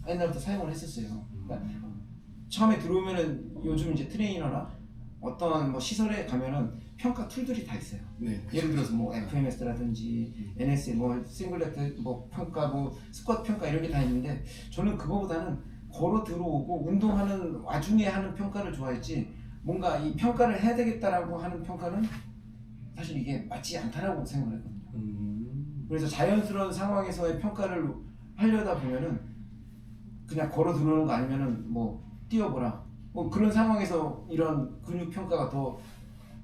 옛날부터 사용을 했었어요. 그러니까 처음에 들어오면은 요즘 이제 트레이너나 어떤 뭐 시설에 가면은 평가 툴들이 다 있어요. 네. 예를 들어서 뭐 FMS라든지 NSA 뭐 싱글레트 뭐 평가 뭐 스쿼트 평가 이런 게 다 있는데 저는 그거보다는 걸어 들어오고 운동하는 와중에 하는 평가를 좋아했지 뭔가 이 평가를 해야 되겠다라고 하는 평가는 사실 이게 맞지 않다라고 생각했거든요. 그래서 자연스러운 상황에서의 평가를 하려다 보면은 그냥 걸어 들어오는 거 아니면은 뭐 뛰어보라 뭐 그런 상황에서 이런 근육 평가가 더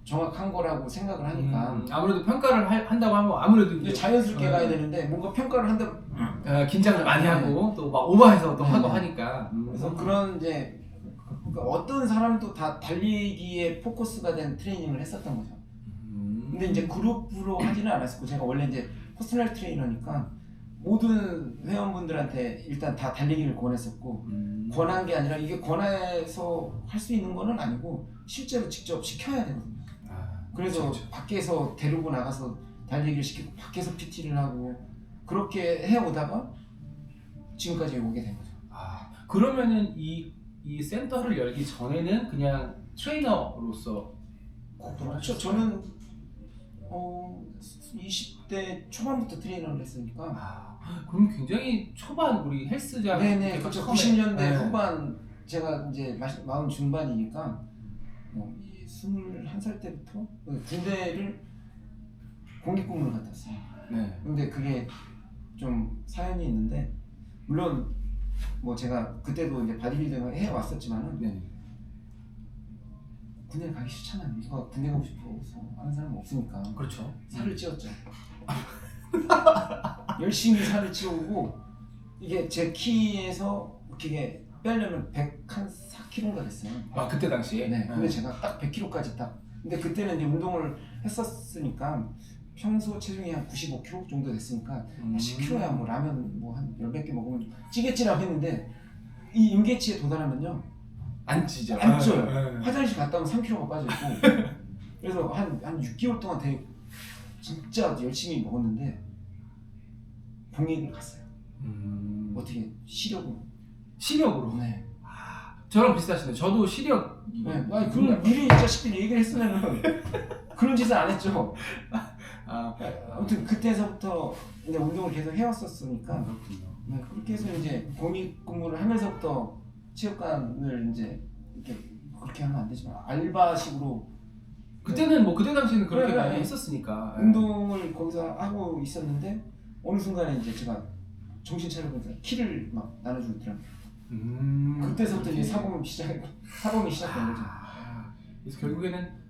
정확한 거라고 생각을 하니까 아무래도 평가를 한다고 하면 아무래도 이제 자연스럽게 가야 되는데 뭔가 평가를 한다 긴장을 많이 하고 또 막 오버해서 또 하고 하니까 그래서 그런 이제 그러니까 어떤 사람도 다 달리기에 포커스가 된 트레이닝을 했었던 거죠. 근데 이제 그룹으로 하지는 않았었고 제가 원래 이제 퍼스널 트레이너니까 모든 회원분들한테 일단 다 달리기를 권했었고 권한 게 아니라 이게 권해서 할 수 있는 거는 아니고 실제로 직접 시켜야 되거든요. 그래서 그렇죠. 밖에서 데리고 나가서 달리기를 시키고 밖에서 PT를 하고 그렇게 해오다가 지금까지 오게 된 거죠. 그러면은 이 센터를 열기 전에는 그냥 트레이너로서 그렇죠. 저는 20대 초반부터 트레이너를 했으니까 그럼 굉장히 초반 우리 헬스장 네네 그렇죠. 90년대 네. 후반 제가 이제 40 중반이니까 21살 때부터 군대를 공익근무를 갔다 왔어요. 네. 근데 그게 좀 사연이 있는데 물론 뭐 제가 그때도 이제 바디빌딩을 해왔었지만은 네. 군대 가기 싫잖아요. 누가 군대 가고 싶어서 하는 사람은 없으니까. 그렇죠. 살을 찌웠죠. 열심히 살을 찌우고 이게 제 키에서 이게 빼려면 104kg가 됐어요. 그때 당시에? 네. 근데 제가 딱 100kg까지 딱. 근데 그때는 이제 운동을 했었으니까 평소 체중이 한 95kg 정도 됐으니까 10kg야 뭐 라면 뭐 한 10몇 개 먹으면 찌겠지라고 했는데 이 임계치에 도달하면요. 안 찌죠. 안 쪄요. 화장실 갔다 오면 3kg가 빠져있고 그래서 한 6개월 동안 되게 진짜 열심히 먹었는데 공익을 갔어요. 어떻게 시력으로. 네. 저랑 비슷하시네. 저도 시력. 네. 아니 그럼 미리 이 자식들이 얘기를 했으면은 그런 짓을 안 했죠. 아무튼 그때서부터 이제 운동을 계속 해왔었으니까 네, 그렇게 해서 이제 공익 근무를 하면서부터 체육관을 이제 이렇게 그렇게 하면 안 되지만 알바식으로 그때는 뭐 그때 당시에는 그렇게 네, 많이 네. 했었으니까 운동을 거기서 하고 있었는데 어느 순간에 이제 제가 정신 차려보니까 키를 막 나눠주더라고요. 그때서부터 이제 사범이 시작된 거죠. 그래서 결국에는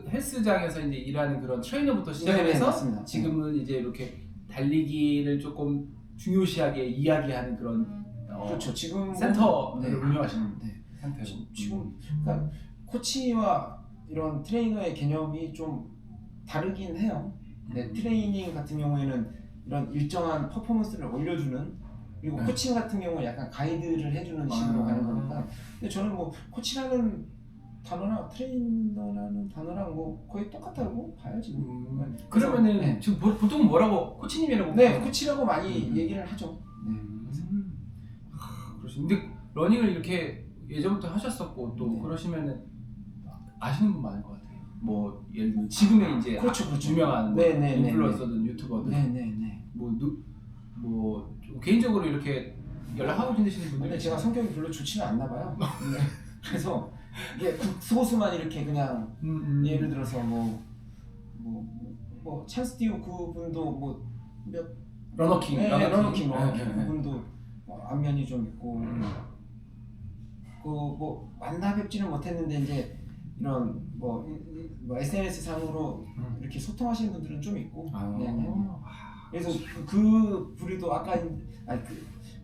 헬스장에서 이제 일하는 그런 트레이너부터 시작해서 맞습니다. 지금은 이제 이렇게 달리기를 조금 중요시하게 이야기하는 그런 그렇죠. 지금 센터를 운영하시는 상태로. 지금 그러니까 코치와 이런 트레이너의 개념이 좀 다르긴 해요. 네, 트레이닝 같은 경우에는 이런 일정한 퍼포먼스를 올려주는 그리고 코칭 같은 경우는 약간 가이드를 해주는 식으로 가는 거니까. 근데 저는 뭐 코치라는 단어나 트레이너라는 단어랑 뭐 거의 똑같다고 봐야지. 그러면은 네. 지금 보통 뭐라고 코치님이라고? 네, 코치라고 많이 얘기를 하죠. 네. 그러시는데 러닝을 이렇게 예전부터 하셨었고 또 그러시면은 아시는 분 많을 것 같아요. 뭐 예를 들면 지금의 이제 그렇죠. 유명한 뭐 인플루언서든 유튜버든 네네네. 뭐 개인적으로 이렇게 연락하고 지내시는 분들. 근데 제가 성격이 별로 좋지는 않나 봐요. 그래서 이게 소수만 이렇게 그냥 예를 들어서 뭐 찰스 디오 그분도 뭐몇 러너킹 그분도 안면이 좀 있고 그 뭐 만나 뵙지는 못했는데 이제 이런 뭐 SNS 상으로 이렇게 소통하시는 분들은 좀 있고. 그래서 그 부류도 아까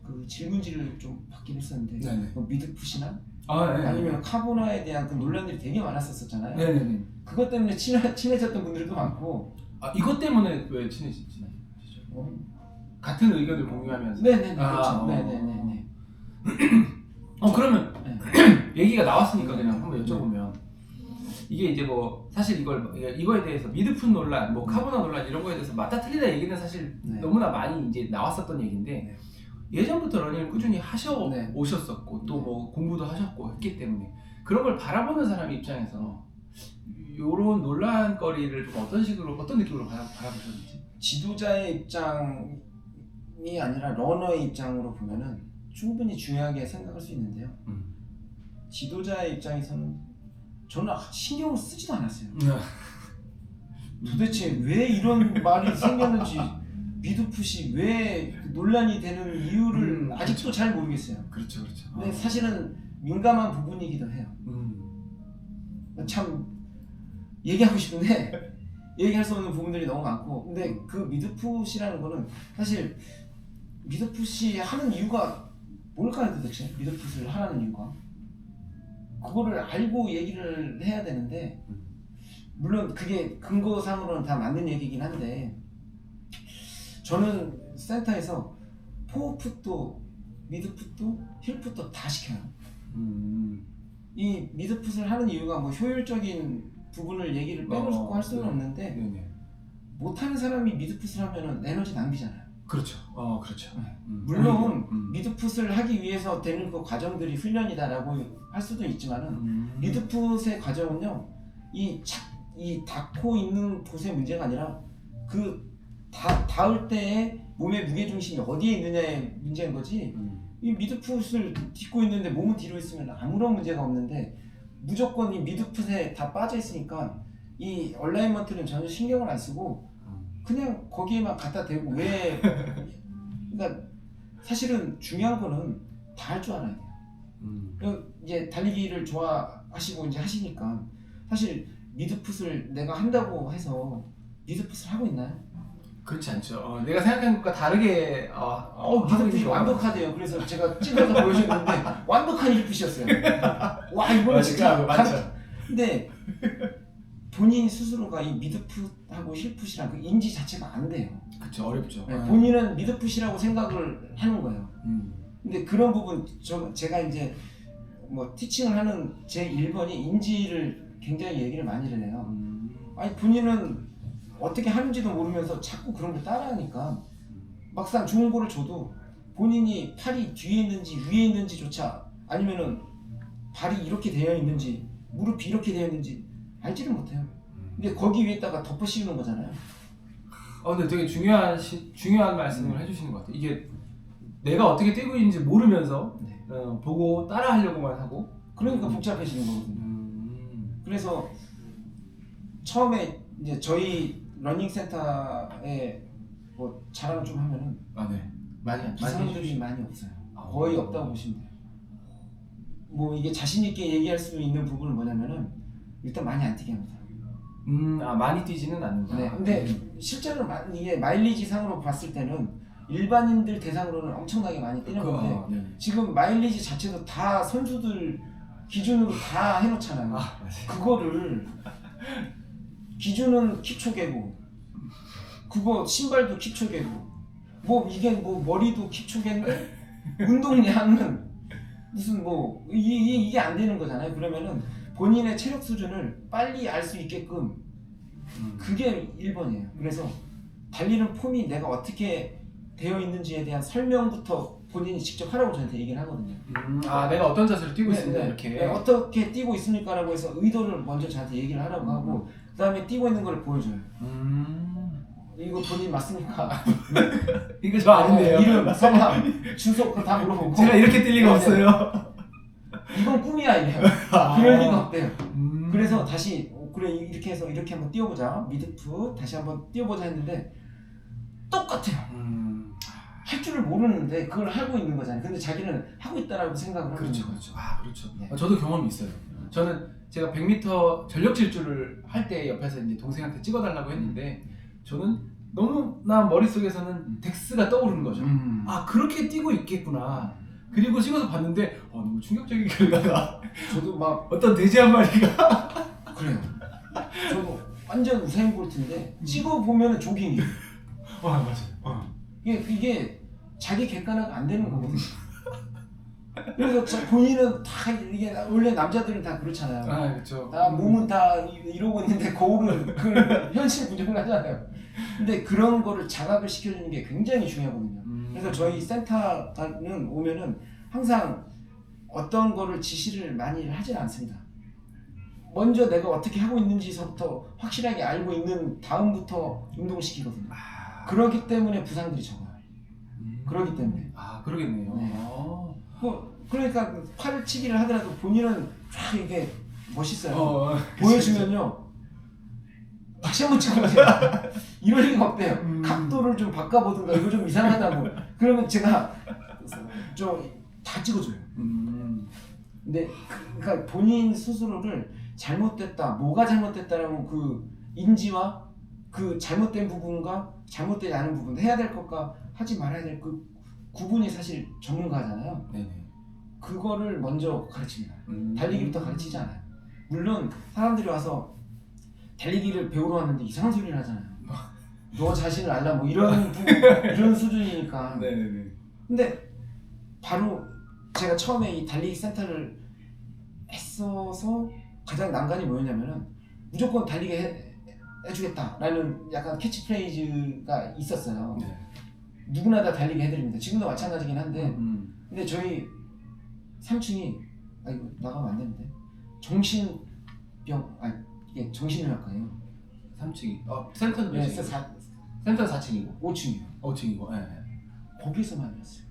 그 질문지를 좀 받긴 했었는데 뭐 미드풋이나 아니면 카보나에 대한 그 논란들이 되게 많았었잖아요. 네네네. 그것 때문에 친해졌던 분들도 많고. 이것 때문에 왜 친해지죠? 같은 의견을 공유하면서. 네네네. 그렇죠. 네네네. 그러면 얘기가 나왔으니까 그냥 한번 여쭤보면 이게 이제 뭐 사실 이거에 대해서 미드풋 논란, 뭐 카보나 논란 이런 거에 대해서 맞다 틀리다 얘기는 사실 너무나 많이 이제 나왔었던 얘기인데 예전부터 러닝을 꾸준히 하셔 네. 오셨었고 또 네. 뭐 공부도 하셨고 했기 때문에 그런 걸 바라보는 사람 입장에서 요런 논란거리를 좀 어떤 식으로 어떤 느낌으로 바라보셨는지. 지도자의 입장이 아니라 러너의 입장으로 보면은 충분히 중요하게 생각할 수 있는데요. 지도자의 입장에서는 저는 신경을 쓰지도 않았어요. 도대체 왜 이런 말이 생겼는지 미드풋이 왜 논란이 되는 이유를 아직도 잘 모르겠어요. 그렇죠, 그렇죠. 근데 사실은 민감한 부분이기도 해요. 참 얘기하고 싶은데 얘기할 수 없는 부분들이 너무 많고, 근데 그 미드풋이라는 거는 사실 미드풋이 하는 이유가 뭘까요 도대체? 미드풋을 하라는 이유가 그거를 알고 얘기를 해야 되는데, 물론 그게 근거상으로는 다 맞는 얘기긴 한데 저는 센터에서 포어풋도 미드풋도 힐풋도 다 시켜요. 이 미드풋을 하는 이유가 뭐 효율적인 부분을 얘기를 빼놓고 할 수는 없는데 네네. 못하는 사람이 미드풋을 하면은 에너지 낭비잖아요. 그렇죠. 그렇죠. 물론 미드풋을 하기 위해서 되는 그 과정들이 훈련이다라고 할 수도 있지만은 미드풋의 과정은요, 이 닿고 있는 곳의 문제가 아니라 그 닿을 때에 몸의 무게중심이 어디에 있느냐의 문제인 거지. 이 미드풋을 딛고 있는데 몸은 뒤로 있으면 아무런 문제가 없는데 무조건 이 미드풋에 다 빠져 있으니까 이 얼라이먼트는 전혀 신경을 안 쓰고 그냥 거기에만 갖다 대고 왜 그러니까 사실은 중요한 거는 다 할 줄 알아야 돼요. 이제 달리기를 좋아하시고 이제 하시니까 사실 미드풋을 내가 한다고 해서 미드풋을 하고 있나요? 그렇지 않죠. 내가 생각한 것과 다르게 미드풋이 완벽하대요. 그래서 제가 찍어서 보여줬는데 완벽한 힐풋이었어요. 와 이거는 진짜 맞죠. 근데 본인 스스로가 이 미드풋하고 힐풋이랑 그 인지 자체가 안 돼요. 그렇죠. 어렵죠. 네, 본인은 미드풋이라고 생각을 하는 거예요. 근데 그런 부분 제가 이제 뭐 티칭을 하는 제 1번이 인지를 굉장히 얘기를 많이 해요. 아니 본인은 어떻게 하는지도 모르면서 자꾸 그런 걸 따라하니까 막상 좋은 거를 줘도 본인이 팔이 뒤에 있는지 위에 있는지조차, 아니면은 발이 이렇게 되어 있는지 무릎이 이렇게 되어 있는지 알지를 못해요. 근데 거기 위에다가 덮어 씌우는 거잖아요. 근데 되게 중요한 말씀을 해주시는 것 같아요. 이게 내가 어떻게 뛰고 있는지 모르면서 네. 보고 따라하려고만 하고, 그러니까 복잡해지는 거거든요. 그래서 처음에 이제 저희 러닝 센터에 뭐 자랑 좀 하면은 네. 부상들이 많이 없어요. 거의 없다고 보시면 돼요. 뭐 이게 자신 있게 얘기할 수 있는 부분은 뭐냐면은 일단 많이 안 뛰게 합니다. 많이 뛰지는 않는다. 네. 근데 실제로 이게 마일리지 상으로 봤을 때는 일반인들 대상으로는 엄청나게 많이 뛰는 건데 지금 마일리지 자체도 다 선수들 기준으로 다 해놓잖아요. 그거를 기준은 킵초게고 그거 신발도 킵초게고 뭐 이게 뭐 머리도 킵초게인데 운동량은 무슨 뭐 이게 안 되는 거잖아요. 그러면은 본인의 체력 수준을 빨리 알 수 있게끔 그게 1번이에요. 그래서 달리는 폼이 내가 어떻게 되어 있는지에 대한 설명부터 본인이 직접 하라고 저한테 얘기를 하거든요. 내가 어떤 자세로 뛰고 있습니다. 네, 이렇게. 네, 어떻게 뛰고 있습니까? 라고 해서 의도를 먼저 저한테 얘기를 하라고 하고 그 다음에 뛰고 있는 걸 보여줘요. 이거 본인 맞습니까? 이거 저 아닌데요. 이름, 성함, 주소 그거 다 물어보고 제가 이렇게 뛸 리가 없어요. 이건 꿈이야 이래요. 그럴 리가 없대요. 그래서 다시 그래 이렇게 해서 이렇게 한번 뛰어보자. 미드풋 다시 한번 뛰어보자 했는데 똑같아요. 할 줄을 모르는데 그걸 하고 있는 거잖아요. 근데 자기는 하고 있다라고 생각을 하는 그렇죠. 거죠. 그렇죠. 네. 저도 경험이 있어요. 저는 제가 100m 전력 질주를 할 때 옆에서 이제 동생한테 찍어달라고 했는데 저는 너무나 머릿속에서는 덱스가 떠오르는 거죠. 그렇게 뛰고 있겠구나. 그리고 찍어서 봤는데 너무 충격적인 결과가 저도 막 어떤 돼지 한 마리가 그래요. 저도 완전 우사인 볼트인데 찍어 보면은 조깅이에요. 맞아요. 이게 자기 객관화가 안 되는 거거든요. 그래서 본인은 다 이게 원래 남자들은 다 그렇잖아요. 그렇죠. 다 몸은 다 이러고 있는데 거울은 그 현실 부정을 하잖아요. 근데 그런 거를 자각을 시켜주는 게 굉장히 중요하거든요. 그래서 저희 센터는 오면은 항상 어떤 거를 지시를 많이 하지 않습니다. 먼저 내가 어떻게 하고 있는지서부터 확실하게 알고 있는 다음부터 운동을 시키거든요. 그렇기 때문에 부상들이 적어요. 그렇기 때문에. 아 그러겠네요. 네. 아. 그러니까 팔치기를 하더라도 본인은 쫙 이게 멋있어요. 그치, 보여주면요. 다시 한번 찍어보세요. 이럴 리가 없대요. 각도를 좀 바꿔보든가 이거 좀 이상하다고. 그러면 제가 좀 다 찍어줘요. 근데 그러니까 본인 스스로를 잘못됐다, 뭐가 잘못됐다라고 그 인지와 그 잘못된 부분과 잘못되지 않은 부분, 해야 될 것과 하지 말아야 될 그 구분이 사실 전문가잖아요. 네네. 그거를 먼저 가르칩니다. 달리기부터 가르치지 않아요. 물론 사람들이 와서 달리기를 배우러 왔는데 이상한 소리를 하잖아요. 너 자신을 알라 뭐 이런 수준이니까. 네네네. 근데 바로 제가 처음에 이 달리기 센터를 했어서 가장 난관이 뭐였냐면은 무조건 달리게 해주겠다라는 약간 캐치프레이즈가 있었어요. 네. 누구나 다 달리게 해드립니다. 지금도 마찬가지긴 한데 근데 저희 3층이 이거 나가면 안 되는데 이게 정신의학과예요. 3층이. 센터는 몇 네, 층이고? 센터는 4층이고. 5층이요. 5층이고. 네. 거기서만 했어요.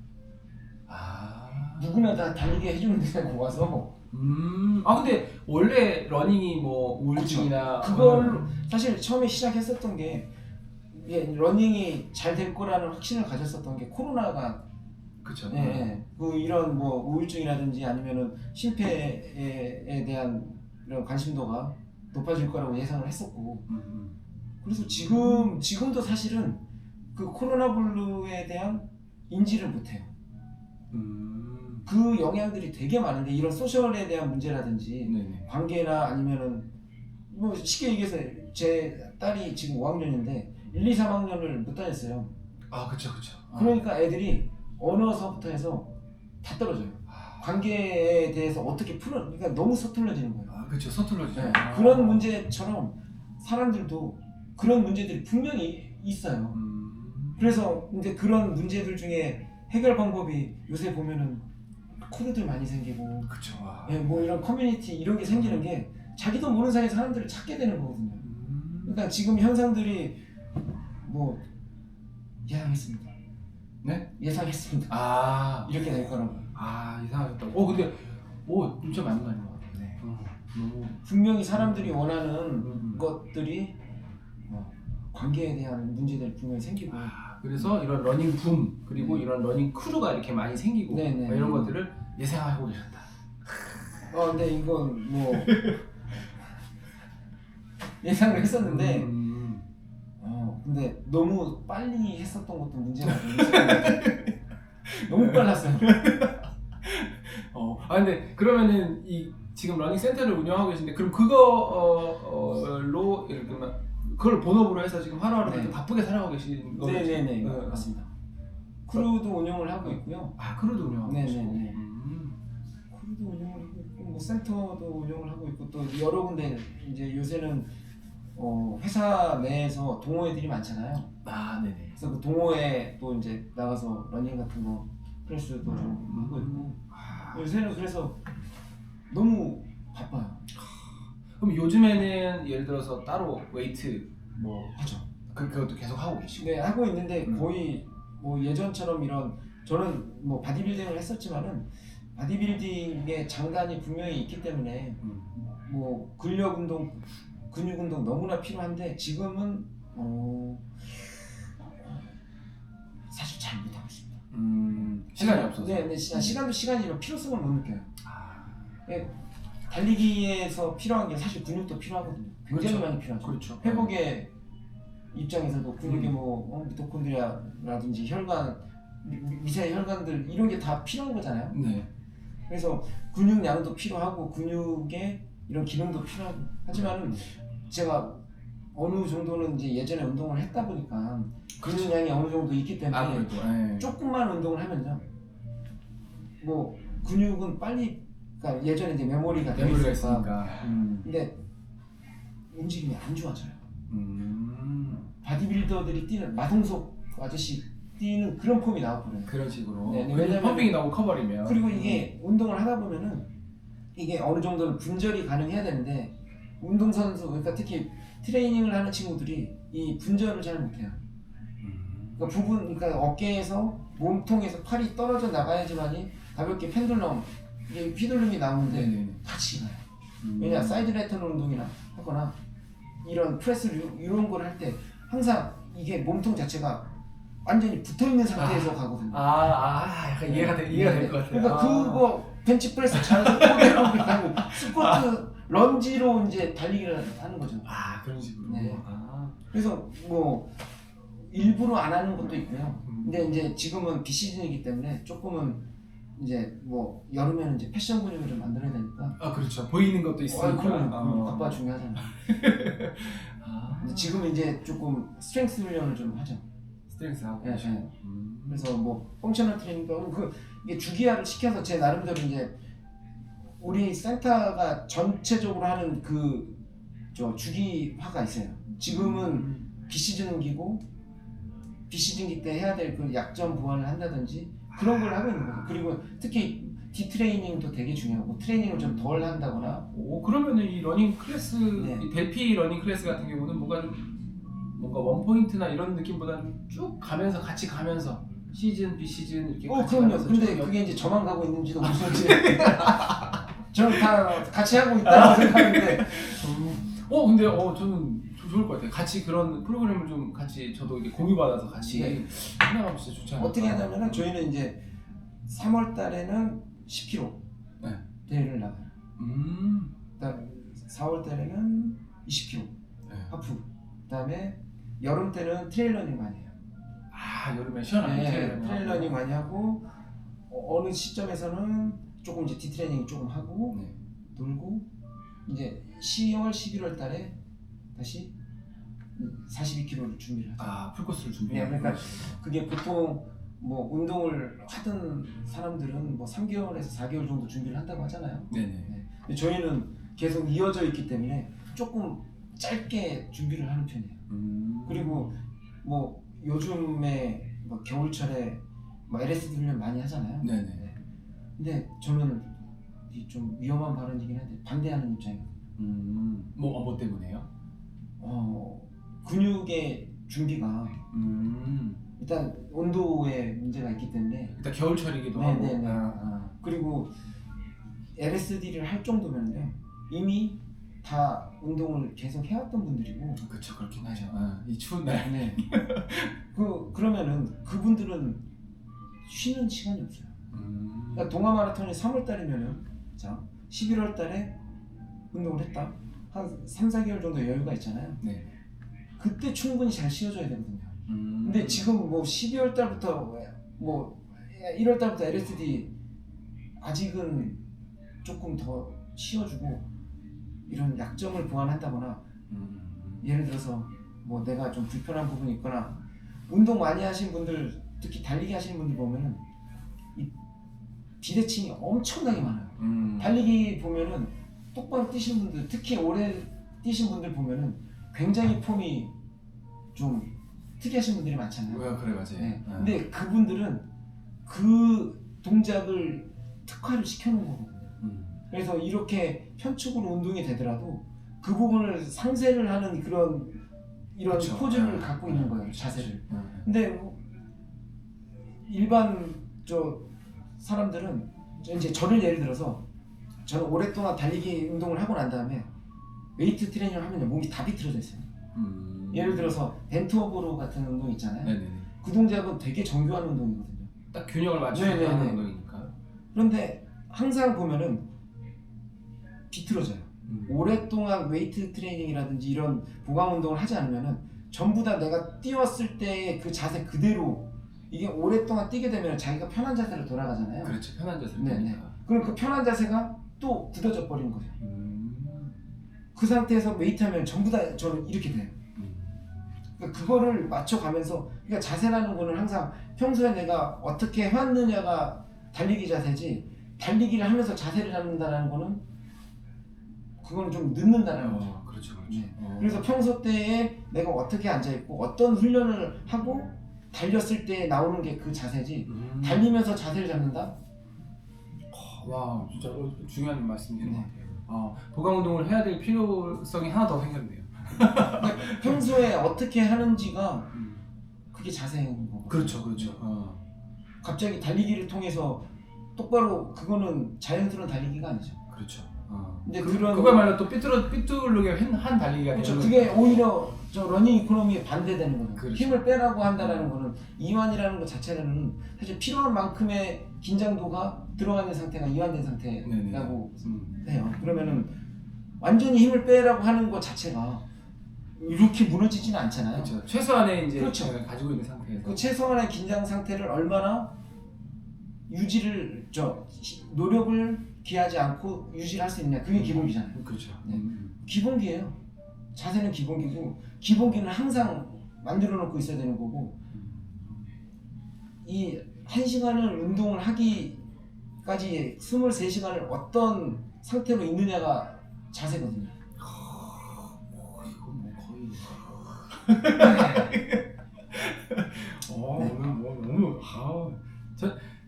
아. 누구나 다 달리게 해주는 데고 와서 근데 원래 러닝이 뭐 우울증이나 그걸 사실 처음에 시작했었던 게 러닝이 잘 될 거라는 확신을 가졌었던 게 코로나가 그쵸. 그 이런 뭐 우울증이라든지 아니면은 실패에 대한 이런 관심도가 높아질 거라고 예상을 했었고 그래서 지금도 사실은 그 코로나 블루에 대한 인지를 못해요. 그 영향들이 되게 많은데 이런 소셜에 대한 문제라든지 네네. 관계나 아니면은 뭐 쉽게 얘기해서 제 딸이 지금 5학년인데 1, 2, 3학년을 못 다녔어요. 아 그쵸. 그러니까 애들이 언어서부터 해서 다 떨어져요. 관계에 대해서 어떻게 그러니까 너무 서툴러지는 거예요. 아 그쵸. 서툴러지죠. 네. 그런 문제처럼 사람들도 그런 문제들이 분명히 있어요. 그래서 이제 그런 문제들 중에 해결 방법이 요새 보면은 크루들 많이 생기고 그쵸. 뭐 이런 커뮤니티 이런 게 생기는 게 자기도 모르는 사이에 사람들을 찾게 되는 거거든요. 그러니까 지금 현상들이 뭐 예상했습니다. 네? 예상했습니다. 이렇게 될 거라고. 이상하겠다고. 근데 진짜 맞는 말인 것 같아요. 네. 너무 분명히 사람들이 원하는 것들이 관계에 대한 문제들 분명히 생기고. 그래서 이런 러닝 붐 그리고 이런 러닝 크루가 이렇게 많이 생기고 네네. 이런 것들을 예상하고 계셨다. 근데 이건 뭐 예상을 했었는데 근데 너무 빨리 했었던 것도 문제가 너무 빨랐어요. 근데 그러면은 이 지금 러닝 센터를 운영하고 계신데 그럼 그거로 예를 들면 그걸 본업으로 해서 지금 하루하루 그렇게 바쁘게 살아가고 계신 거죠? 네네네. 맞습니다. 크루도 운영을 하고 있고요. 크루도 운영하고 계시고. 네네네. 크루도 운영을 하고 있고 뭐 센터도 운영을 하고 있고 또 여러 군데 이제 요새는 회사 내에서 동호회들이 많잖아요. 네네. 그래서 그 동호회 또 이제 나가서 러닝 같은 거 클래스도 좀 하고 있고 요새는 그래서 너무 바빠요. 그럼 요즘에는 예를 들어서 따로 웨이트 뭐 하죠. 그것도 계속 하고 계시고. 네, 하고 있는데 거의 뭐 예전처럼 저는 뭐 바디빌딩을 했었지만은 바디빌딩의 장단이 분명히 있기 때문에 뭐 근력 운동, 근육 운동 너무나 필요한데 지금은 사실 잘 못하고 있습니다. 시간이 없어서. 네, 시간도 시간이지만 필요성을 못 느껴요. 네, 달리기에서 필요한 게 사실 근육도 필요하거든요. 굉장히 그렇죠. 많이 필요하죠. 그렇죠. 회복의 입장에서도 근육의 뭐 미토콘드리아라든지 혈관, 미세 혈관들 이런 게 다 필요한 거잖아요. 네. 그래서 근육량도 필요하고 근육의 이런 기능도 필요하고 하지만은 제가 어느 정도는 이제 예전에 운동을 했다 보니까 근육량이 어느 정도 있기 때문에 조금만 운동을 하면요 뭐 근육은 빨리 그러니까 예전에 이제 메모리가 되어 있으니까 근데 움직임이 안 좋아져요. 바디빌더들이 뛰는 마동석 아저씨 뛰는 그런 폼이 나와버려요. 그런 식으로. 네, 왜냐면 펌핑이 너무 커버리면. 그리고 이게 운동을 하다 보면은 이게 어느 정도는 분절이 가능해야 되는데 운동선수 그러니까 특히 트레이닝을 하는 친구들이 이 분절을 잘 못해요. 그러니까 그러니까 어깨에서 몸통에서 팔이 떨어져 나가야지만이 가볍게 펜듈럼 이게 휘둘름이 나오는데 네네네. 같이 가요. 왜냐 사이드 레터럴 운동이나 하거나 이런 프레스 이런 걸 할 때 항상 이게 몸통 자체가 완전히 붙어 있는 상태에서 가거든요. 약간 이해가 될 것 같아요. 그러니까 그거 벤치프레스 잘해서 하고 스쿼트 런지로 이제 달리기를 하는 거죠. 그런 식으로. 네. 그래서 뭐 일부러 안 하는 것도 있고요. 근데 이제 지금은 비시즌이기 때문에 조금은 이제 뭐 여름에는 이제 패션 근육을 좀 만들어야 되니까. 그렇죠. 보이는 것도 있으니까. 그럼 아빠 중요하잖아. 근데 지금은 이제 조금 스트렝스 훈련을 좀 하죠. 스트렝스 하고. 네, 네. 그래서 뭐 펑셔널 트레이닝도 이게 주기화를 시켜서 제 나름대로 이제 우리 센터가 전체적으로 하는 저 주기화가 있어요. 지금은 비시즌기고 비시즌기 때 해야 될 그 약점 보완을 한다든지 그런 걸 하고 있는 거죠. 그리고 특히 디트레이닝도 되게 중요하고 트레이닝을 좀 덜 한다거나. 그러면은 이 러닝 클래스, 네. 이 델피 러닝 클래스 같은 경우는 뭔가 원 포인트나 이런 느낌보다 쭉 가면서 같이 가면서 시즌, 비시즌 이렇게 같이 그럼요. 가면서 근데 쭉 그게 이제 저만 가고 있는지도 모르지. 저는 다 같이 하고 있다고 생각하는데. 근데 저는 좋을 것 같아요. 같이 그런 프로그램을 좀 같이 저도 이렇게 공유받아서 같이 네. 해나가면 진짜 좋지 않을까. 어떻게 하냐면은 저희는 이제 3월 달에는 10km 네. 대회를 나가요. 그다음 4월 달에는 20km 네. 하프. 그다음에 여름 때는 트레일러닝 많이 해요. 여름에 시원하게 트레일러닝 많이 하고 어느 시점에서는 조금 이제 디트레이닝 조금 하고 네. 놀고 이제 10월, 11월 달에 다시 42km를 준비를 하죠. 풀코스를 네, 준비해요. 그러니까 그게 보통 뭐 운동을 하던 사람들은 뭐 3개월에서 4개월 정도 준비를 한다고 하잖아요. 네네. 근데 저희는 계속 이어져 있기 때문에 조금 짧게 준비를 하는 편이에요. 그리고 뭐 요즘에 뭐 겨울철에 뭐 LSD 훈련 많이 하잖아요. 네네. 근데 저는 좀 위험한 발언이긴 한데 반대하는 입장이에요. 뭐 때문에요? 근육의 준비가 일단 온도에 문제가 있기 때문에 일단 겨울철이기도 하고. 네네네. 그리고 LSD를 할 정도면요 이미 다 운동을 계속 해왔던 분들이고. 그렇죠, 그렇긴 하죠. 이 추운 날. 네. 그러면은 그분들은 쉬는 시간이 없어요. 그러니까 동아 마라톤이 3월 달이면은 자 11월 달에 운동을 했다. 한 3, 4개월 정도 여유가 있잖아요. 네. 그때 충분히 잘 쉬어줘야 되거든요. 근데 지금 뭐 12월 달부터 뭐 1월 달부터 LSD 아직은 조금 더 쉬어주고 이런 약점을 보완한다거나 예를 들어서 뭐 내가 좀 불편한 부분이 있거나 운동 많이 하신 분들 특히 달리기 하시는 분들 보면은 이 비대칭이 엄청나게 많아요. 달리기 보면은 똑바로 뛰신 분들 특히 오래 뛰신 분들 보면은 굉장히 폼이 좀 특이하신 분들이 많잖아요. 그래 맞아요. 네. 근데 그분들은 그 동작을 특화를 시켜놓은 거거든요. 그래서 이렇게 편축으로 운동이 되더라도 그 부분을 상쇄를 하는 이런 그쵸. 포즈를 갖고 있는 거예요. 자세를. 근데 일반 사람들은 이제 저를 예를 들어서 저는 오랫동안 달리기 운동을 하고 난 다음에 웨이트 트레이닝을 하면 몸이 다 비틀어져 있어요. 예를 들어서 벤트 오버로 같은 운동 있잖아요. 네네네. 그 동작은 되게 정교한 운동이거든요. 딱 균형을 맞추는 네네네. 하는 운동이니까. 그런데 항상 보면은 비틀어져요. 오랫동안 웨이트 트레이닝이라든지 이런 보강 운동을 하지 않으면은 전부 다 내가 뛰었을 때의 그 자세 그대로 이게 오랫동안 뛰게 되면 자기가 편한 자세로 돌아가잖아요. 그렇죠. 편한 자세로 네네. 뛰니까. 그럼 그 편한 자세가 또 굳어져 버리는 거죠. 그 상태에서 웨이트 하면 전부 다 저는 이렇게 돼요. 그러니까 그거를 맞춰가면서 그러니까 자세라는 거는 항상 평소에 내가 어떻게 해왔느냐가 달리기 자세지 달리기를 하면서 자세를 잡는다는 거는 그거는 좀 늦는다는 거죠. 그렇죠. 네. 그래서 평소 때에 내가 어떻게 앉아있고 어떤 훈련을 하고 달렸을 때 나오는 게 그 자세지. 달리면서 자세를 잡는다? 와 진짜 중요한 말씀이신 것 네. 같아요. 보강 운동을 해야 될 필요성이 하나 더 생겼네요. 그러니까 평소에 어떻게 하는지가 그게 자세인 거고. 그렇죠. 갑자기 달리기를 통해서 똑바로 그거는 자연스러운 달리기가 아니죠. 그렇죠. 근데 그런 그거야말로 또 삐뚤게 한 달리기가 그렇죠. 되는 그게 오히려 저 러닝 이코노미에 반대되는 거죠. 그렇죠. 힘을 빼라고 한다라는 거는 이완이라는 것 자체는 사실 필요한 만큼의 긴장도가 들어가 있는 상태가 이완된 상태라고 해요. 그러면은 완전히 힘을 빼라고 하는 것 자체가 이렇게 무너지지는 않잖아요. 그렇죠. 최소한의 이제 그렇죠. 가지고 있는 상태에서 그 최소한의 긴장 상태를 얼마나 노력을 기하지 않고 유지를 할 수 있냐, 그게 기본기잖아요. 그렇죠. 네. 기본기예요. 자세는 기본기고, 기본기는 항상 만들어 놓고 있어야 되는 거고, 이 1시간을 운동을 하기까지 23시간을 어떤 상태로 있느냐가 자세거든요. 이건 뭐 거의 오늘 뭐 너무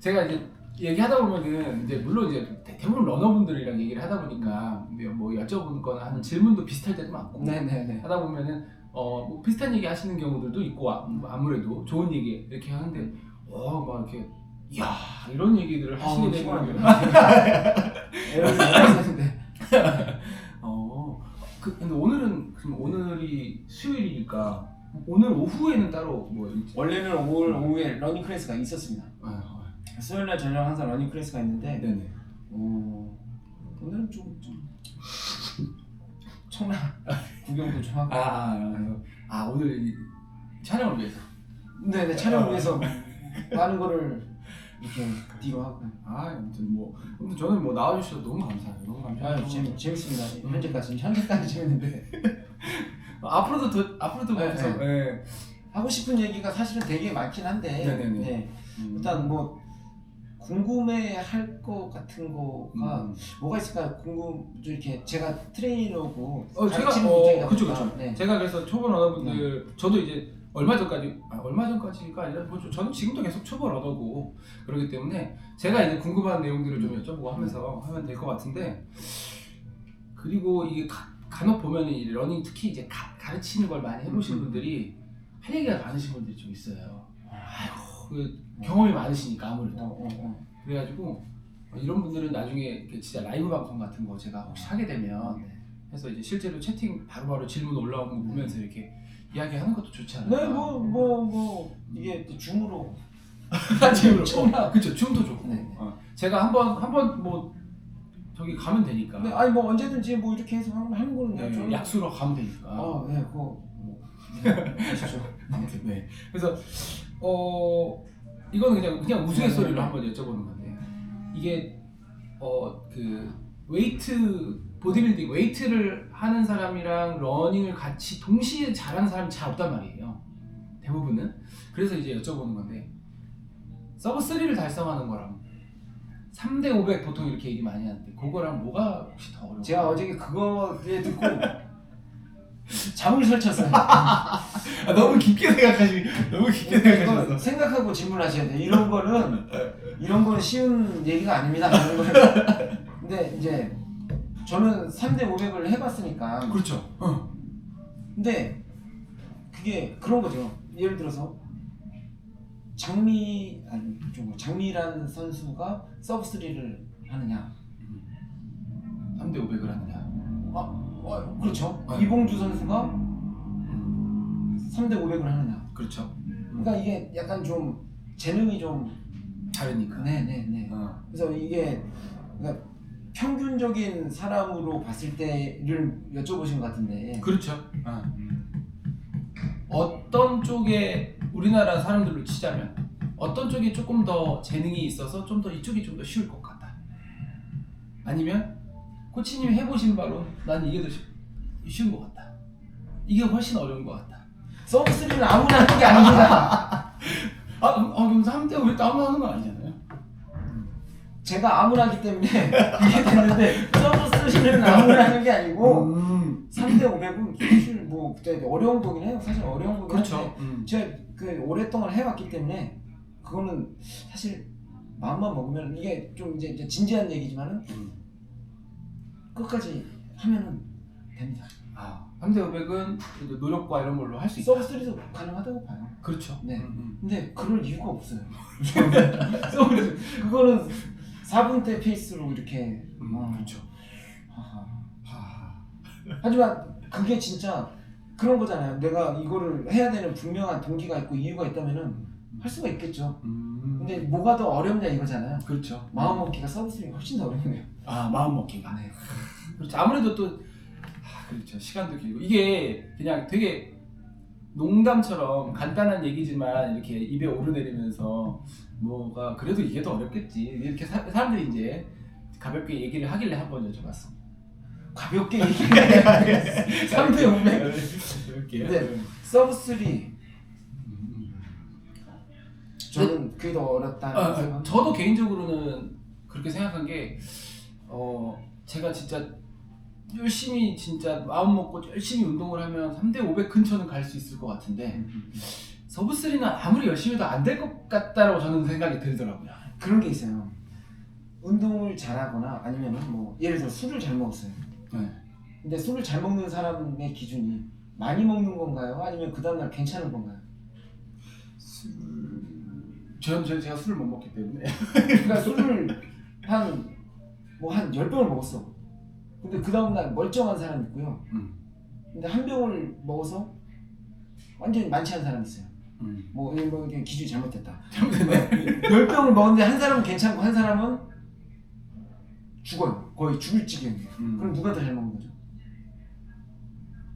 제가 이제 얘기하다 보면은 이제 물론 이제 대부분 러너분들이랑 얘기를 하다 보니까 뭐 여쭤보거나 하는 질문도 비슷할 때도 많고 네네네. 하다 보면은 뭐 비슷한 얘기 하시는 경우들도 있고 아무래도 좋은 얘기 이렇게 하는데 막 이렇게 이야 이런 얘기들을 하시게 되면 근데 오늘이 수요일이니까 오늘 오후에는 따로 뭐 있지? 원래는 오후에 러닝 클래스가 있었습니다. 수요일날 저녁 항상 러닝 클래스가 있는데 네네. 오늘은 좀 청라 구경도 좀 하고. 오늘 이 촬영을 위해서. 네네, 촬영을 위해서 많은 거를 이렇게 뒤로 하고. 아무튼 근데 저는 뭐 나와주셔서 너무 감사해요. 너무 감사해요. 재밌습니다. 현재까지 재밌는데 앞으로도 네, 네. 하고 싶은 얘기가 사실은 되게 많긴 한데. 네네네. 네. 일단 뭐 궁금해할 것 같은 거가 뭐가 있을까요? 이렇게 제가 트레이너고 제가 입장이다 그쵸. 보니까. 네. 제가 그래서 초보 러너분들 저도 이제 얼마 전까지가 아니라 저는 지금도 계속 초보 러너고 그렇기 때문에 제가 이제 궁금한 내용들을 좀 여쭤보고 하면서 하면 될 것 같은데, 그리고 이게 간혹 보면 이 러닝 특히 이제 가르치는 걸 많이 해보시는 분들이 할 얘기가 많으신 분들이 좀 있어요. 경험이 많으시니까 아무래도. 그래가지고 이런 분들은 나중에 진짜 라이브 방송 같은 거 제가 혹시 하게 되면 해서 이제 실제로 채팅 바로바로 질문 올라오는 거 보면서 이렇게 이야기하는 것도 좋지 않을까. 네, 이게 줌으로. 줌으로. 그쵸, 줌도 좋고. 제가 한번 뭐 저기 가면 되니까. 네, 아니 뭐 언제든지 뭐 이렇게 해서 하는 거는 저는 약수로 가면 되니까. 네, 그거 하시죠. 아무튼 네. 그래서 이거는 그냥 우스갯소리로 한번 여쭤보는 건데, 이게 그 보디빌딩 웨이트를 하는 사람이랑 러닝을 같이 동시에 잘하는 사람이 잘 없단 말이에요, 대부분은. 그래서 이제 여쭤보는 건데, 서브 3를 달성하는 거랑 3대 500 보통 이렇게 얘기 많이 하는데 그거랑 뭐가 혹시 더 어려워요? 제가 어저께 그거에 듣고 잠을 설쳤어요. 너무 깊게 생각하셔서. 생각하고 질문하셔야 돼요. 이런 거는 쉬운 얘기가 아닙니다. 이런 거는. 근데 이제 저는 3대 500을 해봤으니까. 그렇죠. 근데 그게 그런 거죠. 예를 들어서 장미란 선수가 서브 3를 하느냐, 3대 500을 하느냐. 그렇죠. 이봉주 선수가 3대 500을 하느냐. 그렇죠. 그러니까 이게 약간 좀 재능이 좀 다르니까. 네네네. 그래서 이게 그러니까 평균적인 사람으로 봤을 때를 여쭤보신 것 같은데. 그렇죠. 어떤 쪽에 우리나라 사람들로 치자면 어떤 쪽이 조금 더 재능이 있어서 좀 더 이쪽이 좀 더 쉬울 것 같다. 아니면 코치님이 해보신 바로 난 이게 더 쉬운 것 같다. 이게 훨씬 어려운 것 같다. 서브 3는 아무나 하는 게 아닙니다. 그럼 3대 500도 아무나 하는 건 아니잖아요. 제가 아무나 하기 때문에 이게 됐는데 서브 3는 아무나 하는 게 아니고 3대 500은 사실 뭐 어려운 거긴 해요. 사실 어려운 거긴 그렇죠. 한데 제가 그 오랫동안 해왔기 때문에 그거는 사실 마음만 먹으면 이게 좀 이제 진지한 얘기지만은 끝까지 하면은 됩니다. 3대 500은 노력과 이런 걸로 할 수 있다. 서브3도 가능하다고 봐요. 그렇죠. 네. 근데 그럴 이유가 없어요. 그거는 4분 대 페이스로 이렇게. 그렇죠. 하지만 그게 진짜 그런 거잖아요. 내가 이거를 해야 되는 분명한 동기가 있고 이유가 있다면은 할 수가 있겠죠. 근데 뭐가 더 어렵냐 이거잖아요. 그렇죠. 마음 먹기가 서브3가 훨씬 더 어렵네요. 마음 먹기가. 네. 그렇죠. 아무래도 또 그렇죠. 시간도 길고 이게 그냥 되게 농담처럼 간단한 얘기지만 이렇게 입에 오르내리면서 뭐가 그래도 이게 더 어렵겠지 이렇게 사람들이 이제 가볍게 얘기를 하길래 한번 여쭤봤습니다. 가볍게 얘기해. 3대 500. 가볍게. 네. 서브3 저는 그게 더 어렵다는 생각. 저도 개인적으로는 그렇게 생각한 게 제가 진짜 열심히 진짜 마음 먹고 열심히 운동을 하면 3대 500 근처는 갈 수 있을 것 같은데 서브3는 아무리 열심히 해도 안 될 것 같다라고 저는 생각이 들더라고요. 그런 게 있어요. 운동을 잘하거나 아니면 뭐 예를 들어 술을 잘 먹었어요. 네. 근데 술을 잘 먹는 사람의 기준이 많이 먹는 건가요? 아니면 그 다음날 괜찮은 건가요? 제가 술을 못 먹기 때문에 그러니까 술을 한 10병을 먹었어. 근데 그 다음날 멀쩡한 사람이 있고요. 근데 한 병을 먹어서 완전히 만취한 사람이 있어요. 뭐 이게 기준이 잘못됐다. 10병을 먹었는데 한 사람은 괜찮고 한 사람은 죽어요. 거의 죽을 지경이에요. 그럼 누가 더 잘 먹는 거죠?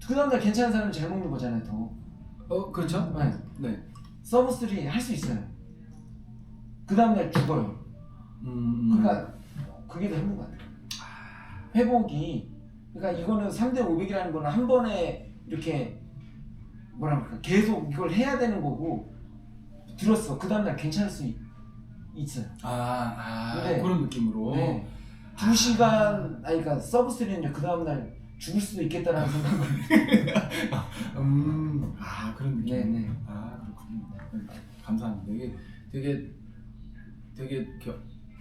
그 다음날 괜찮은 사람이 잘 먹는 거잖아요. 더. 그렇죠? 네. 서브3 할 수 있어요. 그 다음날 죽어요. 그러니까 그게 더 힘든 것 같아요. 회복이 그러니까 이거는 3대 500이라는 거는 한 번에 이렇게 뭐라 그럴까 계속 이걸 해야 되는 거고 들었어. 그 다음날 괜찮을 수 있어요. 네. 그런 느낌으로. 네. 2시간 그러니까 서브3는 그 다음날 죽을 수도 있겠다라는 생각을. 그런 느낌. 네네. 그렇군요. 감사합니다. 이게 되게 이렇게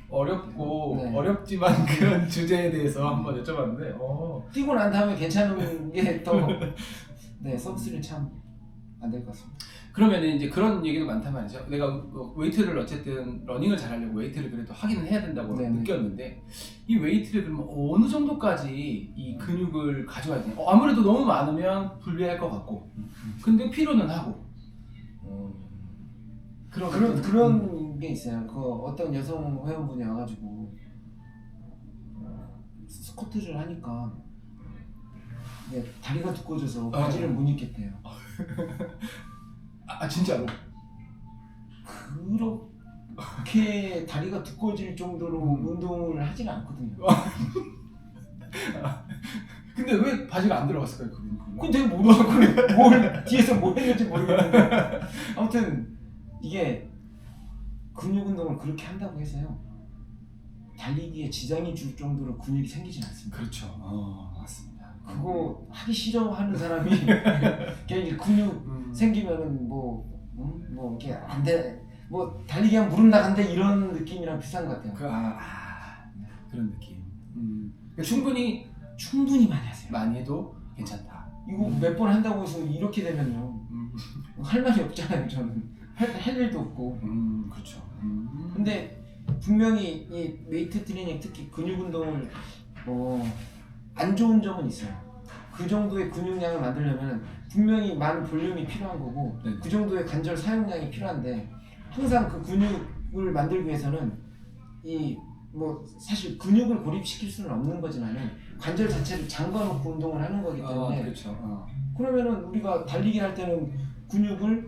어렵고 네. 어렵지만 그런 주제에 대해서 한번 여쭤봤는데 뛰고 난 다음에 괜찮은 게 더 네, 서브3는 참 안 될 것 같습니다. 그러면 이제 그런 얘기도 많단 말이죠. 내가 웨이트를 어쨌든 러닝을 잘하려고 웨이트를 그래도 하기는 해야 된다고 네네. 느꼈는데 이 웨이트를 그러면 어느 정도까지 이 근육을 가져와야 되냐? 아무래도 너무 많으면 불리할 것 같고 근데 필요는 하고 그런 게 있어요. 그 어떤 여성 회원분이 와가지고 스쿼트를 하니까 이게 다리가 두꺼워져서 바지를 못 입겠대요. 진짜로? 그렇게 다리가 두꺼워질 정도로 운동을 하지는 않거든요. 근데 왜 바지가 안 들어갔을까요? 그건 내가 모르겠어. 뭘 뒤에서 뭘 했는지 모르겠는데 아무튼 이게 근육 운동을 그렇게 한다고 해서요 달리기에 지장이 줄 정도로 근육이 생기진 않습니다. 그렇죠. 맞습니다. 그거 하기 싫어하는 사람이 걔 근육 생기면은 뭐 이렇게 안 돼. 뭐 달리기 하면 무릎 나간대 이런 느낌이랑 비슷한 것 같아요. 그런 느낌. 충분히 많이 하세요. 많이 해도 괜찮다. 이거 몇 번 한다고 해서 이렇게 되면요 할 말이 없잖아요. 저는 할 일도 없고. 그렇죠. 근데 분명히 이 웨이트 트레이닝 특히 근육 운동을 안 좋은 점은 있어요. 그 정도의 근육량을 만들려면 분명히 많은 볼륨이 필요한 거고 네. 그 정도의 관절 사용량이 필요한데 항상 그 근육을 만들기 위해서는 사실 근육을 고립시킬 수는 없는 거지만은 관절 자체를 잠궈놓고 운동을 하는 거기 때문에 그렇죠. 그러면은 우리가 달리기 할 때는 근육을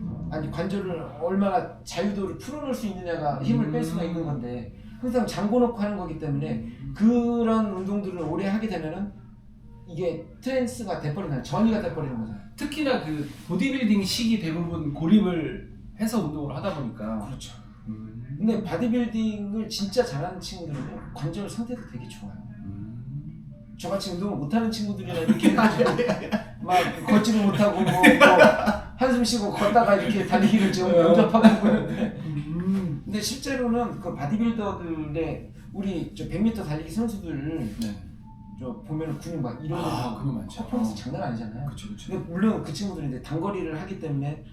관절을 얼마나 자유도를 풀어놓을 수 있느냐가 힘을 뺄 수가 있는 건데 항상 잠궈놓고 하는 거기 때문에 그런 운동들을 오래 하게 되면은 이게 트랜스가 돼버리는 전이가 돼버리는 거죠. 특히나 그 보디빌딩 식이 대부분 고립을 해서 운동을 하다 보니까. 그렇죠. 근데 바디빌딩을 진짜 잘하는 친구들은요 관절 상태도 되게 좋아요. 저같이 운동을 못하는 친구들이나 이렇게 해가지고 막 걷지를 못하고 한숨 쉬고 걷다가 이렇게 달리기를 좀 연습하고 그러는데 근데 실제로는 그 바디빌더들의 우리 저 100m 달리기 선수들 네. 저 보면 근육 막 이런 근육 많죠. 퍼포먼스 장난 아니잖아요. 그쵸. 근데 물론 그 친구들이 이제 단거리를 하기 때문에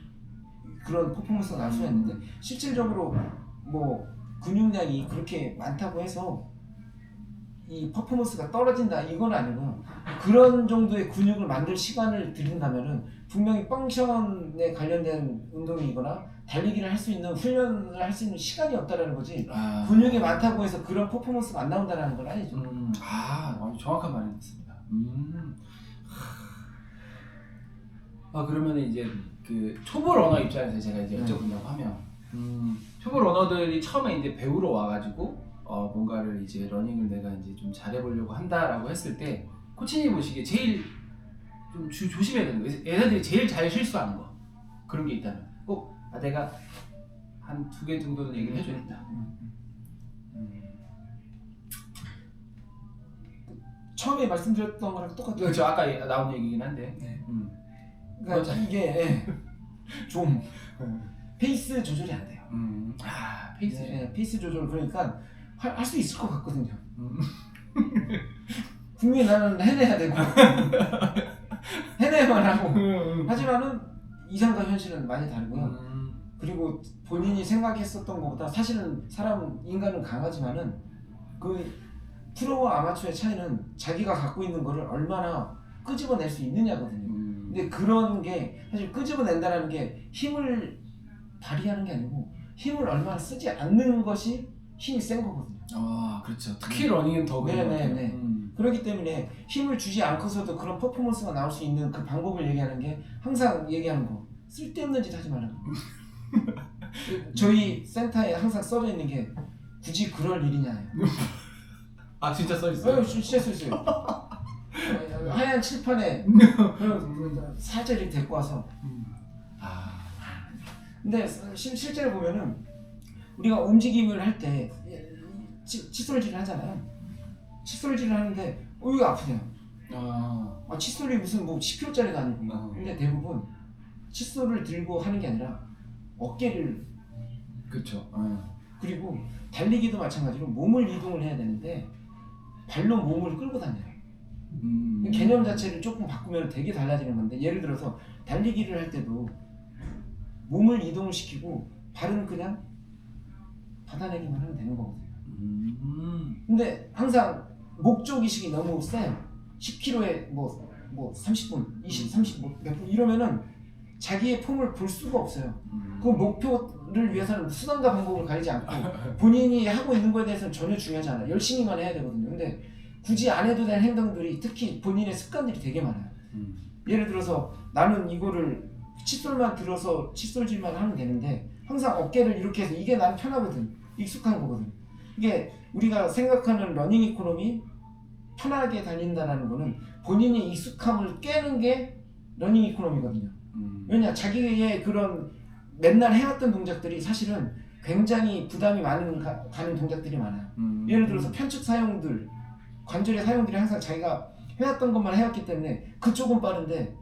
그런 퍼포먼스가 날 수가 있는데 실질적으로 뭐 근육량이 그렇게 많다고 해서 이 퍼포먼스가 떨어진다 이건 아니고 그런 정도의 근육을 만들 시간을 들인다면은 분명히 펑션에 관련된 운동이거나 달리기를 할 수 있는 훈련을 할 수 있는 시간이 없다라는 거지 근육이 많다고 해서 그런 퍼포먼스가 안 나온다는 건 아니죠. 아주 정확한 말이었습니다. 그러면 이제 그 초보 러너 입장에서 제가 이제 여쭤보려고 하면 초보 러너들이 처음에 이제 배우러 와가지고 뭔가를 이제 러닝을 내가 이제 좀 잘해보려고 한다라고 했을 때 코치님 보시기에 제일 좀 조심해야 되는 거, 얘네들이 제일 잘 실수하는 거 그런 게 있다면 꼭 내가 한 2개 정도는 얘기를 해줘야겠다. 처음에 말씀드렸던 거랑 똑같아요. 저 아까 나온 얘기긴 한데. 네. 그러니까 이게 좀 페이스 조절이 안 돼요. 페이스. 네, 페이스 조절 그러니까 할 수 있을 것 같거든요. 분명히 나는 해내야 되고 해내야만 하고 하지만은 이상과 현실은 많이 다르고요. 그리고 본인이 생각했었던 것보다 사실은 인간은 강하지만은 그 프로와 아마추어의 차이는 자기가 갖고 있는 거를 얼마나 끄집어낼 수 있느냐거든요. 근데 그런 게 사실 끄집어낸다는 게 힘을 발휘하는 게 아니고 힘을 얼마나 쓰지 않는 것이 힘이 센 거거든요. 그렇죠. 특히 러닝은 더 그래요. 네네네. 그렇기 때문에 힘을 주지 않고서도 그런 퍼포먼스가 나올 수 있는 그 방법을 얘기하는 게 항상 얘기하는 거 쓸데없는 짓 하지 말라고. 저희 센터에 항상 써져 있는 게 굳이 그럴 일이냐요. 진짜 써 있어요? 진짜 써 있어요. 하얀 칠판에 살짝 이렇게 데리고 와서. 근데 실제로 보면은 우리가 움직임을 할 때 칫솔질을 하잖아요. 칫솔질을 하는데 이거 아프네요. 칫솔이 무슨 뭐 10kg짜리가 아니고 근데 대부분 칫솔을 들고 하는 게 아니라 어깨를 그렇죠. 그리고 달리기도 마찬가지로 몸을 이동을 해야 되는데 발로 몸을 끌고 다녀요. 개념 자체를 조금 바꾸면 되게 달라지는 건데 예를 들어서 달리기를 할 때도 몸을 이동을 시키고 발은 그냥 받아내기만 하면 되는 거거든요. 근데 항상 목적의식이 너무 세요. 10km에 뭐 30분, 20, 30, 몇 분 이러면은 자기의 폼을 볼 수가 없어요. 그 목표를 위해서는 수단과 방법을 가리지 않고 본인이 하고 있는 거에 대해서는 전혀 중요하지 않아요. 열심히만 해야 되거든요. 근데 굳이 안 해도 될 행동들이 특히 본인의 습관들이 되게 많아요. 예를 들어서 나는 이거를 칫솔만 들어서 칫솔질만 하면 되는데 항상 어깨를 이렇게 해서 이게 난 편하거든. 익숙한 거거든. 이게 우리가 생각하는 러닝 이코노미 편하게 달린다는 거는 본인이 익숙함을 깨는 게 러닝 이코노미거든요. 왜냐 자기의 그런 맨날 해왔던 동작들이 사실은 굉장히 부담이 가는 동작들이 많아요. 예를 들어서 편측 사용들 관절의 사용들이 항상 자기가 해왔던 것만 해왔기 때문에 그쪽은 빠른데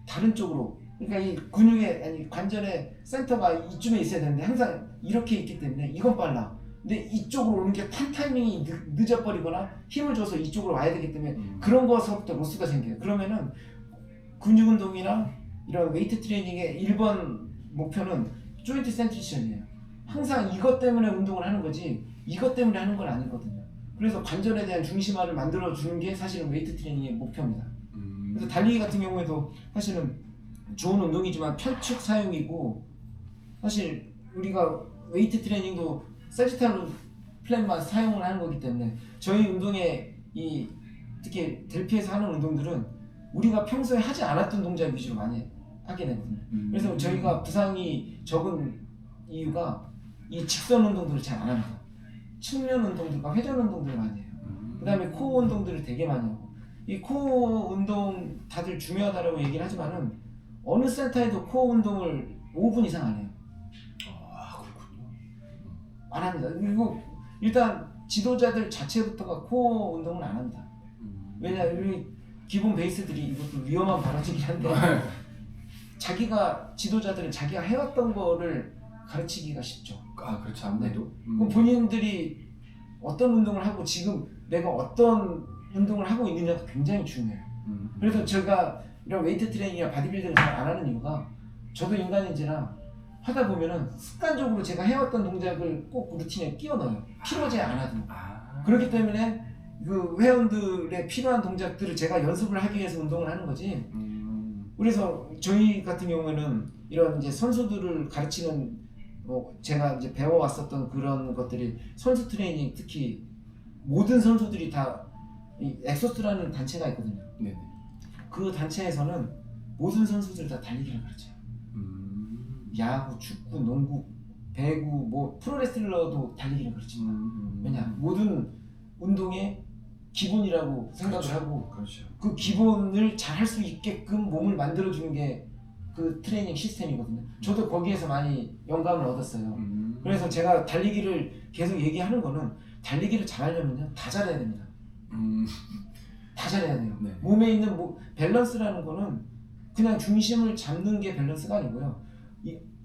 다른 쪽으로 그러니까 이 근육의 관절의 센터가 이쯤에 있어야 되는데 항상 이렇게 있기 때문에 이건 빨라. 근데 이쪽으로 오는 게 타이밍이 늦어버리거나 힘을 줘서 이쪽으로 와야 되기 때문에 그런 거서부터 로스가 생겨요. 그러면은 근육 운동이나 이런 웨이트 트레이닝의 1번 목표는 조인트 센트리션이에요. 항상 이것 때문에 운동을 하는 거지 이것 때문에 하는 건 아니거든요. 그래서 관절에 대한 중심화를 만들어 주는 게 사실은 웨이트 트레이닝의 목표입니다. 그래서 달리기 같은 경우에도 사실은 좋은 운동이지만 편측 사용이고 사실 우리가 웨이트 트레이닝도 세지탈 플랜만 사용을 하는 거기 때문에 저희 운동에 특히 델피에서 하는 운동들은 우리가 평소에 하지 않았던 동작 위주로 많이 하게 되거든요. 그래서 저희가 부상이 적은 이유가 이 직선 운동들을 잘 안 합니다. 측면 운동들과 회전 운동들을 많이 해요. 그 다음에 코어 운동들을 되게 많이 하고 이 코어 운동 다들 중요하다고 얘기를 하지만은 어느 센터에도 코어 운동을 5분 이상 안 해요. 그렇군요. 안 합니다. 그리고 일단 지도자들 자체부터가 코어 운동을 안 합니다. 왜냐 우리 기본 베이스들이 이것도 위험한 발언이긴 한데 자기가 지도자들은 자기가 해왔던 거를 가르치기가 쉽죠. 아 그렇죠 아무래도. 그럼 본인들이 어떤 운동을 하고 지금 내가 어떤 운동을 하고 있느냐가 굉장히 중요해요. 그래서 제가 이런 웨이트 트레이닝이나 바디빌딩을 잘 안 하는 이유가 저도 인간인지라 하다 보면은 습관적으로 제가 해왔던 동작을 꼭 루틴에 끼워 넣어요. 필요하지 않아도. 그렇기 때문에 그 회원들의 필요한 동작들을 제가 연습을 하기 위해서 운동을 하는 거지. 그래서 저희 같은 경우에는 이런 이제 선수들을 가르치는 뭐 제가 이제 배워왔었던 그런 것들이 선수 트레이닝 특히 모든 선수들이 다 이 엑소스라는 단체가 있거든요. 네네. 그 단체에서는 모든 선수들 다 달리기를 가르쳐요. 야구, 축구, 농구, 배구, 뭐 프로레슬러도 달리기를 가르칩니다. 왜냐? 모든 운동의 기본이라고 생각을 그렇죠. 하고 그렇죠. 그 기본을 잘 할 수 있게끔 몸을 만들어주는 게 그 트레이닝 시스템이거든요. 저도 거기에서 많이 영감을 얻었어요. 그래서 제가 달리기를 계속 얘기하는 거는 달리기를 잘하려면요 다 잘해야 됩니다. 다 잘해야 돼요. 네. 몸에 있는 밸런스라는 거는 그냥 중심을 잡는 게 밸런스가 아니고요.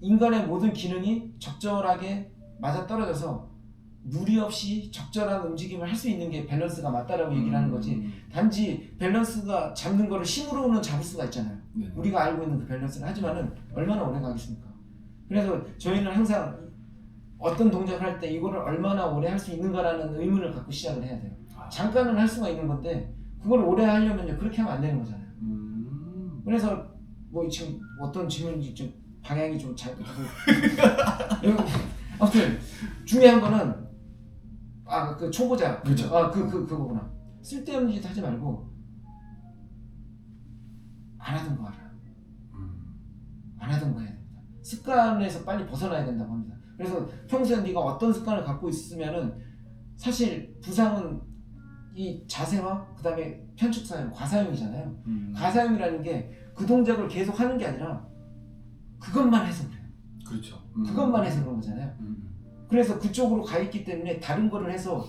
인간의 모든 기능이 적절하게 맞아떨어져서 무리 없이 적절한 움직임을 할 수 있는 게 밸런스가 맞다라고 얘기를 하는 거지. 단지 밸런스가 잡는 거를 힘으로는 잡을 수가 있잖아요. 네. 우리가 알고 있는 그 밸런스를 하지만은 얼마나 오래 가겠습니까? 그래서 저희는 항상 어떤 동작을 할 때 이거를 얼마나 오래 할 수 있는가라는 의문을 갖고 시작을 해야 돼요. 잠깐은 할 수가 있는 건데 그걸 오래 하려면요 그렇게 하면 안 되는 거잖아요. 그래서 뭐 지금 어떤 질문인지 좀 방향이 좀 잘 아무튼 중요한 거는 그 초보자 그렇죠. 그거구나. 쓸데없는 짓 하지 말고 안 하던 거 하라. 안 하던 거 해야 됩니다. 습관에서 빨리 벗어나야 된다고 합니다. 그래서 평소에 네가 어떤 습관을 갖고 있으면은 사실 부상은 이 자세와 그 다음에 편축사용, 과사용이잖아요. 과사용이라는 게 그 동작을 계속 하는 게 아니라 그것만 해서 그래요. 그렇죠. 그것만 해서 그런 거잖아요. 그래서 그쪽으로 가 있기 때문에 다른 거를 해서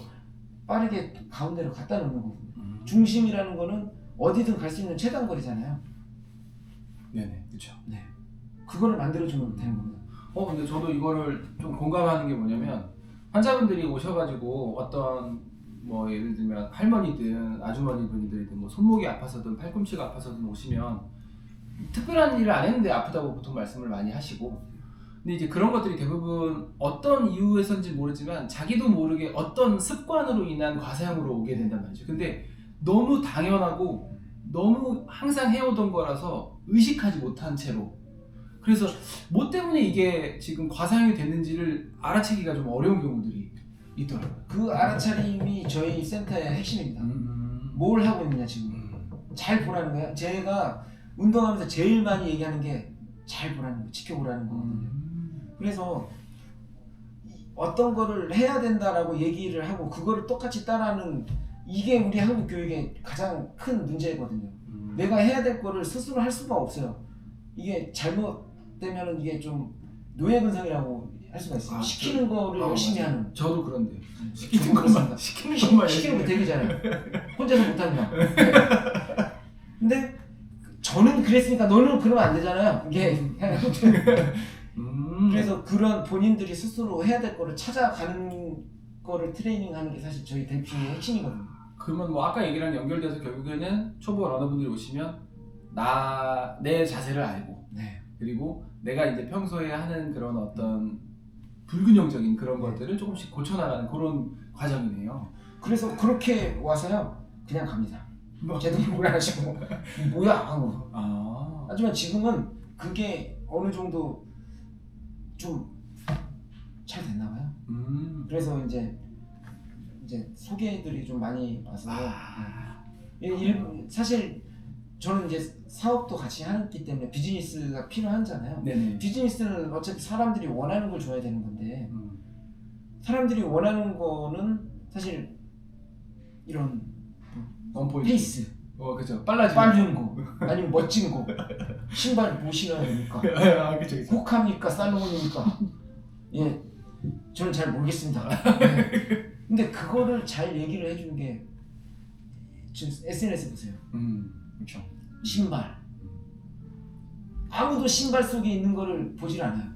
빠르게 가운데로 갖다 놓는 거거든요. 중심이라는 거는 어디든 갈 수 있는 최단거리잖아요. 네네, 그렇죠. 네, 그거를 만들어주면 되는 겁니다. 근데 저도 이거를 좀 공감하는 게 뭐냐면 환자분들이 오셔가지고 어떤 뭐 예를 들면 할머니든 아주머니 분들이든 뭐 손목이 아파서든 팔꿈치가 아파서든 오시면 특별한 일을 안 했는데 아프다고 보통 말씀을 많이 하시고, 근데 이제 그런 것들이 대부분 어떤 이유에서인지 모르지만 자기도 모르게 어떤 습관으로 인한 과사용으로 오게 된단 말이죠. 근데 너무 당연하고 너무 항상 해오던 거라서 의식하지 못한 채로, 그래서 뭐 때문에 이게 지금 과사용이 됐는지를 알아채기가 좀 어려운 경우들이 있더라고요. 그 알아차림이 저희 센터의 핵심입니다. 뭘 하고 있느냐 지금 잘 보라는 거야. 제가 운동하면서 제일 많이 얘기하는 게 잘 보라는 거, 지켜보라는 거거든요. 그래서 어떤 거를 해야 된다라고 얘기를 하고 그거를 똑같이 따라하는 이게 우리 한국 교육의 가장 큰 문제거든요. 내가 해야 될 거를 스스로 할 수가 없어요. 이게 잘못되면 이게 좀 노예근성이라고 할 수가 있어요. 시키는 거를 열심히 맞아요. 하는. 저도 그런데 시키는 시키는 것만 시키는 거 되게잖아요. 혼자서 못하는 거. 근데 저는 그랬으니까 너는 그러면 안 되잖아요. 이게 그래서 그런 본인들이 스스로 해야 될 거를 찾아가는 거를 트레이닝하는 게 사실 저희 델핑의 핵심이거든요. 그러면 뭐 아까 얘기랑 연결돼서 결국에는 초보 러너분들이 오시면 내 자세를 알고, 네. 그리고 내가 이제 평소에 하는 그런 어떤 불균형적인 그런 것들을 조금씩 고쳐나가는 그런 과정이네요. 그래서 그렇게 와서요 그냥 갑니다. 제대로 안 하시고 뭐야 하고. 하지만 지금은 그게 어느 정도 좀 잘 됐나 봐요. 그래서 이제 소개들이 좀 많이 와서 사실 저는 이제 사업도 같이 하기 때문에 비즈니스가 필요하잖아요. 네네. 비즈니스는 어차피 사람들이 원하는 걸 줘야 되는 건데 사람들이 원하는 거는 사실 이런 원포인트. 페이스, 그죠. 빨라지는 빠른 거, 아니면 멋진 거, 신발 뭐 신어야 됩니까? 그쵸. 호카입니까? 살로몬입니까? 예, 저는 잘 모르겠습니다. 네. 근데 그거를 잘 얘기를 해주는 게 지금 SNS 보세요. 그렇죠. 신발, 아무도 신발 속에 있는 거를 보질 않아요.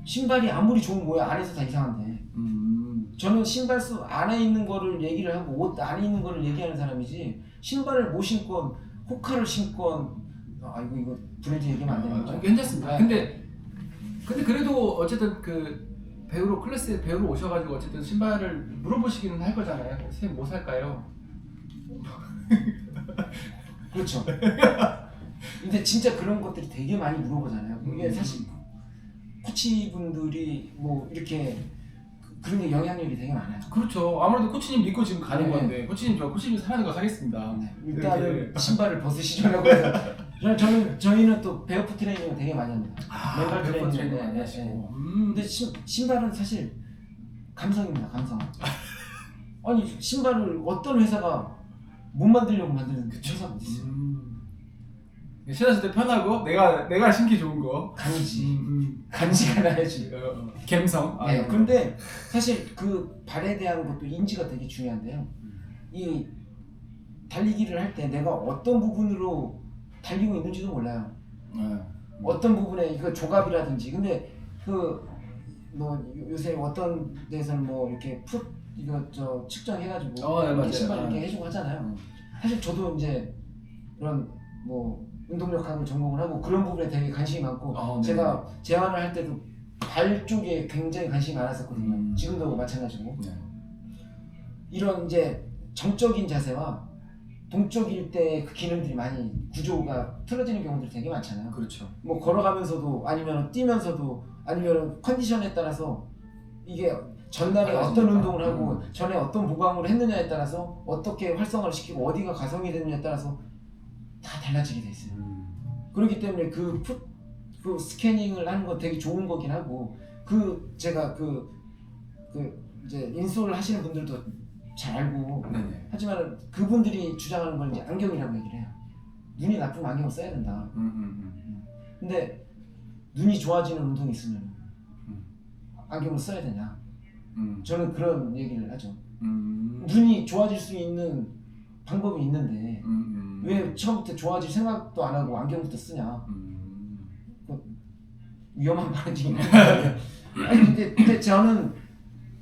신발이 아무리 좋은 뭐야 안에서 다 이상한데. 저는 신발 속 안에 있는 거를 얘기를 하고 옷 안에 있는 거를 얘기하는 사람이지 신발을 못 신건 호카를 신건 이거 브랜드 얘기하면 안 되는 거죠? 괜찮습니다. 네. 근데 그래도 어쨌든 그 배우로 클래스 배우로 오셔가지고 어쨌든 신발을 물어보시기는 할 거잖아요. 선생님 뭐 살까요? 그렇죠. 근데 진짜 그런 것들이 되게 많이 물어보잖아요. 이게 사실 코치분들이 뭐 이렇게 그런 게 영향력이 되게 많아요. 그렇죠. 아무래도 코치님 믿고 지금 가는 네. 건데 코치님 코치님 사랑하는 거 사겠습니다. 네. 일단은 이렇게. 신발을 벗으시려고 해서 저희는 또 베어풋 트레이닝을 되게 많이 합니다. 맨발 베어풋 트레이닝. 트레이닝 네, 하시고. 네. 근데 신발은 사실 감성입니다. 감성. 아니 신발을 어떤 회사가 못 만들려고 만드는 회사가 어디 있어요? 신었을 때 편하고 내가 신기 좋은 거. 간지. 간지가 나야지. 감성. 네. 근데 사실 그 발에 대한 것도 인지가 되게 중요한데요. 이 달리기를 할 때 내가 어떤 부분으로 달리고 있는지도 몰라요. 어떤 부분에 이거 조갑이라든지. 근데 그 뭐 요새 어떤 데서는 뭐 이렇게 풋 이거 저 측정해가지고 네, 맞아요. 신발 이렇게 해주고 하잖아요. 사실 저도 이제 그런 뭐 운동력학을 전공을 하고 그런 부분에 되게 관심이 많고 제가 재활을 할 때도 발 쪽에 굉장히 관심이 많았었거든요. 지금도 마찬가지고. 네. 이런 이제 정적인 자세와 동적일 때 그 기능들이 많이 구조가 틀어지는 경우들이 되게 많잖아요. 그렇죠. 뭐 걸어가면서도 아니면 뛰면서도 아니면 컨디션에 따라서 이게 전날에 어떤 운동을 하고 전에 어떤 보강을 했느냐에 따라서 어떻게 활성화를 시키고 어디가 가성이 되느냐에 따라서 다 달라지게 돼 있어요. 그렇기 때문에 그 스캐닝을 하는 건 되게 좋은 거긴 하고 제가 이제 인솔을 하시는 분들도 잘 알고 네네. 하지만 그분들이 주장하는 건 이제 안경이라고 얘기를 해요. 눈이 나쁘면 안경을 써야 된다. 근데 눈이 좋아지는 운동이 있으면 안경을 써야 되냐? 저는 그런 얘기를 하죠. 눈이 좋아질 수 있는 방법이 있는데 왜 처음부터 좋아질 생각도 안 하고 안경부터 쓰냐? 위험한 발언이긴 한데 아니 근데 저는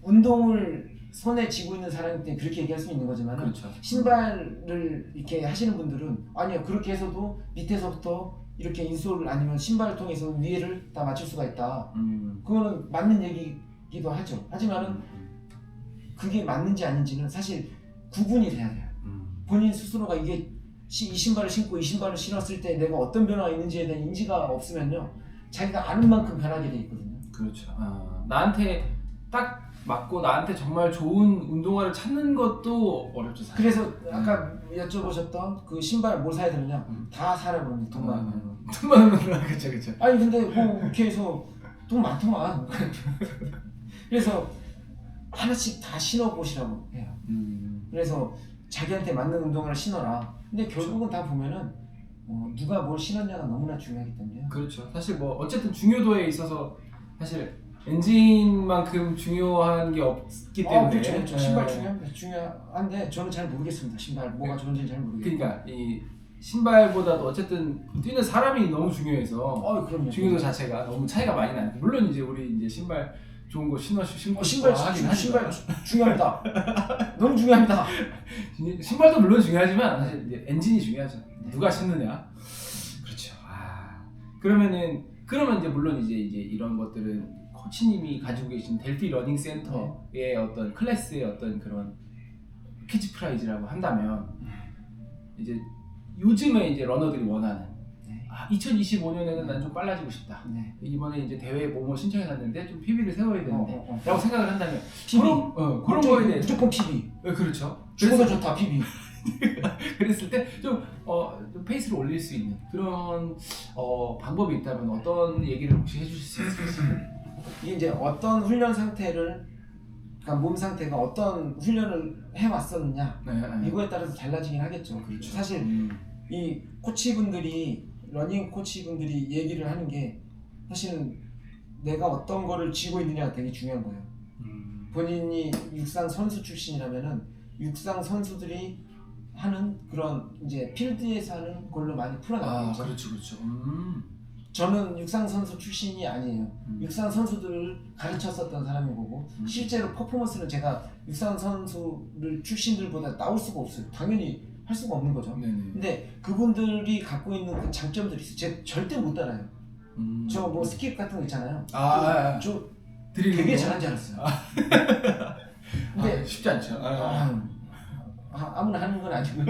운동을 손에 쥐고 있는 사람이기 때문에 그렇게 얘기할 수 있는 거지만 그렇죠. 신발을 이렇게 하시는 분들은 아니요 그렇게 해서도 밑에서부터 이렇게 인솔 아니면 신발을 통해서 위에를 다 맞출 수가 있다. 그거는 맞는 얘기기도 하죠. 하지만은 그게 맞는지 아닌지는 사실 구분이 돼야 돼요. 본인 스스로가 이 신발을 신고 이 신발을 신었을 때 내가 어떤 변화가 있는지에 대한 인지가 없으면요 자기가 아는 만큼 변하게 돼 있거든요. 그렇죠. 나한테 딱 맞고 나한테 정말 좋은 운동화를 찾는 것도 어렵죠. 사실. 그래서 아까 여쭤보셨던 그 신발 뭘 사야 되느냐 다 사라 그럽니다. 돈 많으면. 돈 많으면 그렇죠. 아니 근데 뭐 이렇게 해서 돈 많더만. 그래서 하나씩 다 신어보시라고 해요. 그래서 자기한테 맞는 운동화를 신어라. 근데 결국은 다 보면은 누가 뭘 신었냐가 너무나 중요하기 때문에. 그렇죠. 사실 뭐 어쨌든 중요도에 있어서 사실 엔진만큼 중요한 게 없기 때문에. 그렇죠. 신발 중요한데 저는 잘 모르겠습니다. 신발 뭐가 좋은지 잘 모르겠어요. 그러니까 이 신발보다도 어쨌든 뛰는 사람이 너무 중요해서 그럼요. 중요도 자체가 너무 차이가 많이 나요. 물론 이제 우리 이제 신발 좋은 거 신고 신발 중요합니다. 너무 중요합니다. 신발도 물론 중요하지만 사실 이제 엔진이 중요하죠. 누가 신느냐. 그렇죠. 그러면 이제 물론 이제 이런 것들은 코치님이 가지고 계신 델피 러닝 센터의 어떤 클래스의 어떤 그런 키즈 프라이즈라고 한다면 이제 요즘에 이제 러너들이 원하는 2025년에는 난 좀 빨라지고 싶다. 이번에 이제 대회에 뭐뭐 신청해놨는데 좀 PB를 세워야 되는데 라고 생각을 한다면 PB. 그런 거에 대해 무조건 PB. 그렇죠. 죽어도 좋다 PB. 그랬을 때 좀 페이스를 올릴 수 있는 그런 방법이 있다면 어떤 얘기를 혹시 해주실 수 있을까요? 이게 이제 어떤 훈련 상태를 그러니까 몸 상태가 어떤 훈련을 해왔었느냐 이거에 따라서 달라지긴 하겠죠. 그렇죠. 사실 이 코치분들이 러닝 코치분들이 얘기를 하는 게 사실은 내가 어떤 거를 쥐고 있느냐가 되게 중요한 거예요. 본인이 육상 선수 출신이라면은 육상 선수들이 하는 그런 이제 필드에서 하는 걸로 많이 풀어나가겠죠. 그렇죠. 저는 육상 선수 출신이 아니에요. 육상 선수들을 가르쳤었던 사람인 거고 실제로 퍼포먼스는 제가 육상 선수를 출신들보다 나올 수가 없어요. 당연히 할 수가 없는 거죠. 네네. 근데 그분들이 갖고 있는 그 장점들이 있어요. 제가 절대 못 따라요. 저 뭐 스킵 같은 거 있잖아요. 저 되게 잘한 줄 알았어요. 근데 쉽지 않죠. 아무나 하는 건 아니고요.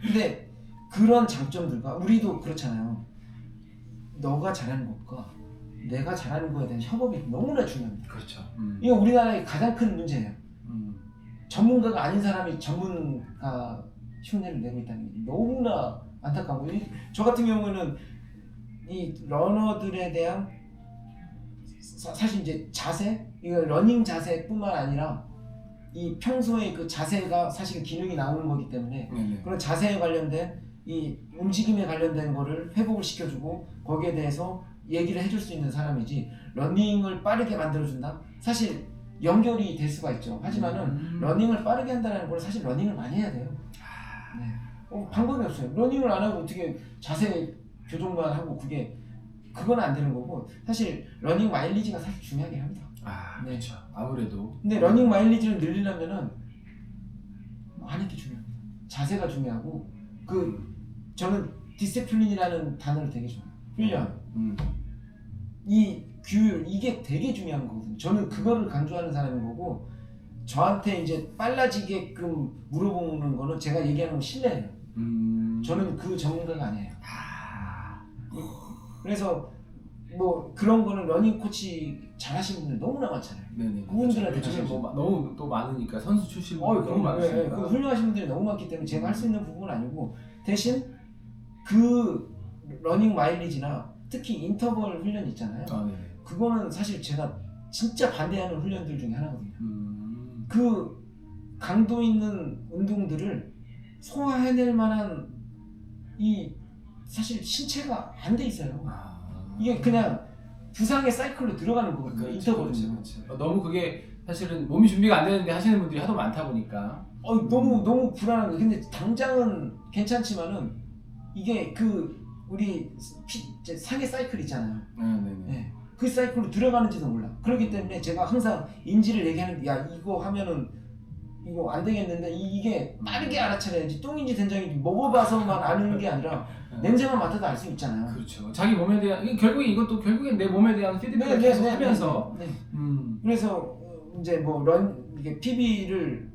근데 그런 장점들과 우리도 그렇잖아요. 너가 잘하는 것과 내가 잘하는 거에 대한 협업이 너무나 중요합니다. 그렇죠. 이거 우리나라의 가장 큰 문제예요. 전문가가 아닌 사람이 전문가 흉내를 내고 있다는 게 너무나 안타까고, 저 같은 경우는 이 러너들에 대한 사실 이제 자세, 이거 러닝 자세뿐만 아니라 이 평소에 그 자세가 사실 기능이 나오는 거기 때문에 네네. 그런 자세에 관련된 이 움직임에 관련된 거를 회복을 시켜주고 거기에 대해서 얘기를 해줄 수 있는 사람이지, 러닝을 빠르게 만들어준다? 사실 연결이 될 수가 있죠. 하지만은 러닝을 빠르게 한다는 건 사실 러닝을 많이 해야 돼요. 네. 방법이 없어요. 러닝을 안 하고 어떻게 자세 교정만 하고 그건 안 되는 거고, 사실 러닝 마일리지가 사실 중요하긴 합니다. 네. 그렇죠. 아무래도. 근데 러닝 마일리지를 늘리려면은 많은 게 중요합니다. 자세가 중요하고, 저는 디시플린이라는 단어를 되게 좋아해요. 훈련. 이 규율, 이게 되게 중요한 거거든요. 저는 그거를 강조하는 사람인 거고, 저한테 이제 빨라지게끔 물어보는 거는 제가 얘기하는 건 실례예요. 저는 그 전문가가 아니에요. 그래서 뭐 그런 거는 러닝 코치 잘하시는 분들 너무나 많잖아요. 네네. 그분들한테 요즘에 가셔야죠. 뭐 너무 또 많으니까 선수 출신 분들 너무 그럼 많으니까. 그 훌륭하신 분들이 너무 많기 때문에 제가 할 수 있는 부분은 아니고, 대신 그 러닝 마일리지나 특히 인터벌 훈련 있잖아요. 네네. 그거는 사실 제가 진짜 반대하는 훈련들 중에 하나거든요. 그 강도 있는 운동들을 소화해낼 만한 사실 신체가 안 돼 있어요. 이게 그냥 부상의 사이클로 들어가는 거거든요. 인터벌은. 너무 그게 사실은 몸이 준비가 안 되는데 하시는 분들이 하도 많다 보니까. 너무 불안한 거예요. 근데 당장은 괜찮지만은 이게 우리 상의 사이클 있잖아요. 네네. 그 사이클로 들어가는지도 몰라. 그렇기 때문에 제가 항상 인지를 얘기하는데, 야 이거 하면은 이거 안 되겠는데, 이게 빠르게 알아차려야지. 똥인지 된장인지 먹어봐서만 아는 게 아니라 냄새만 맡아도 알 수 있잖아요. 그렇죠. 자기 몸에 대한, 결국엔 내 몸에 대한 피드백을 계속 하면서. 네. 그래서 이제 뭐 이게 PB를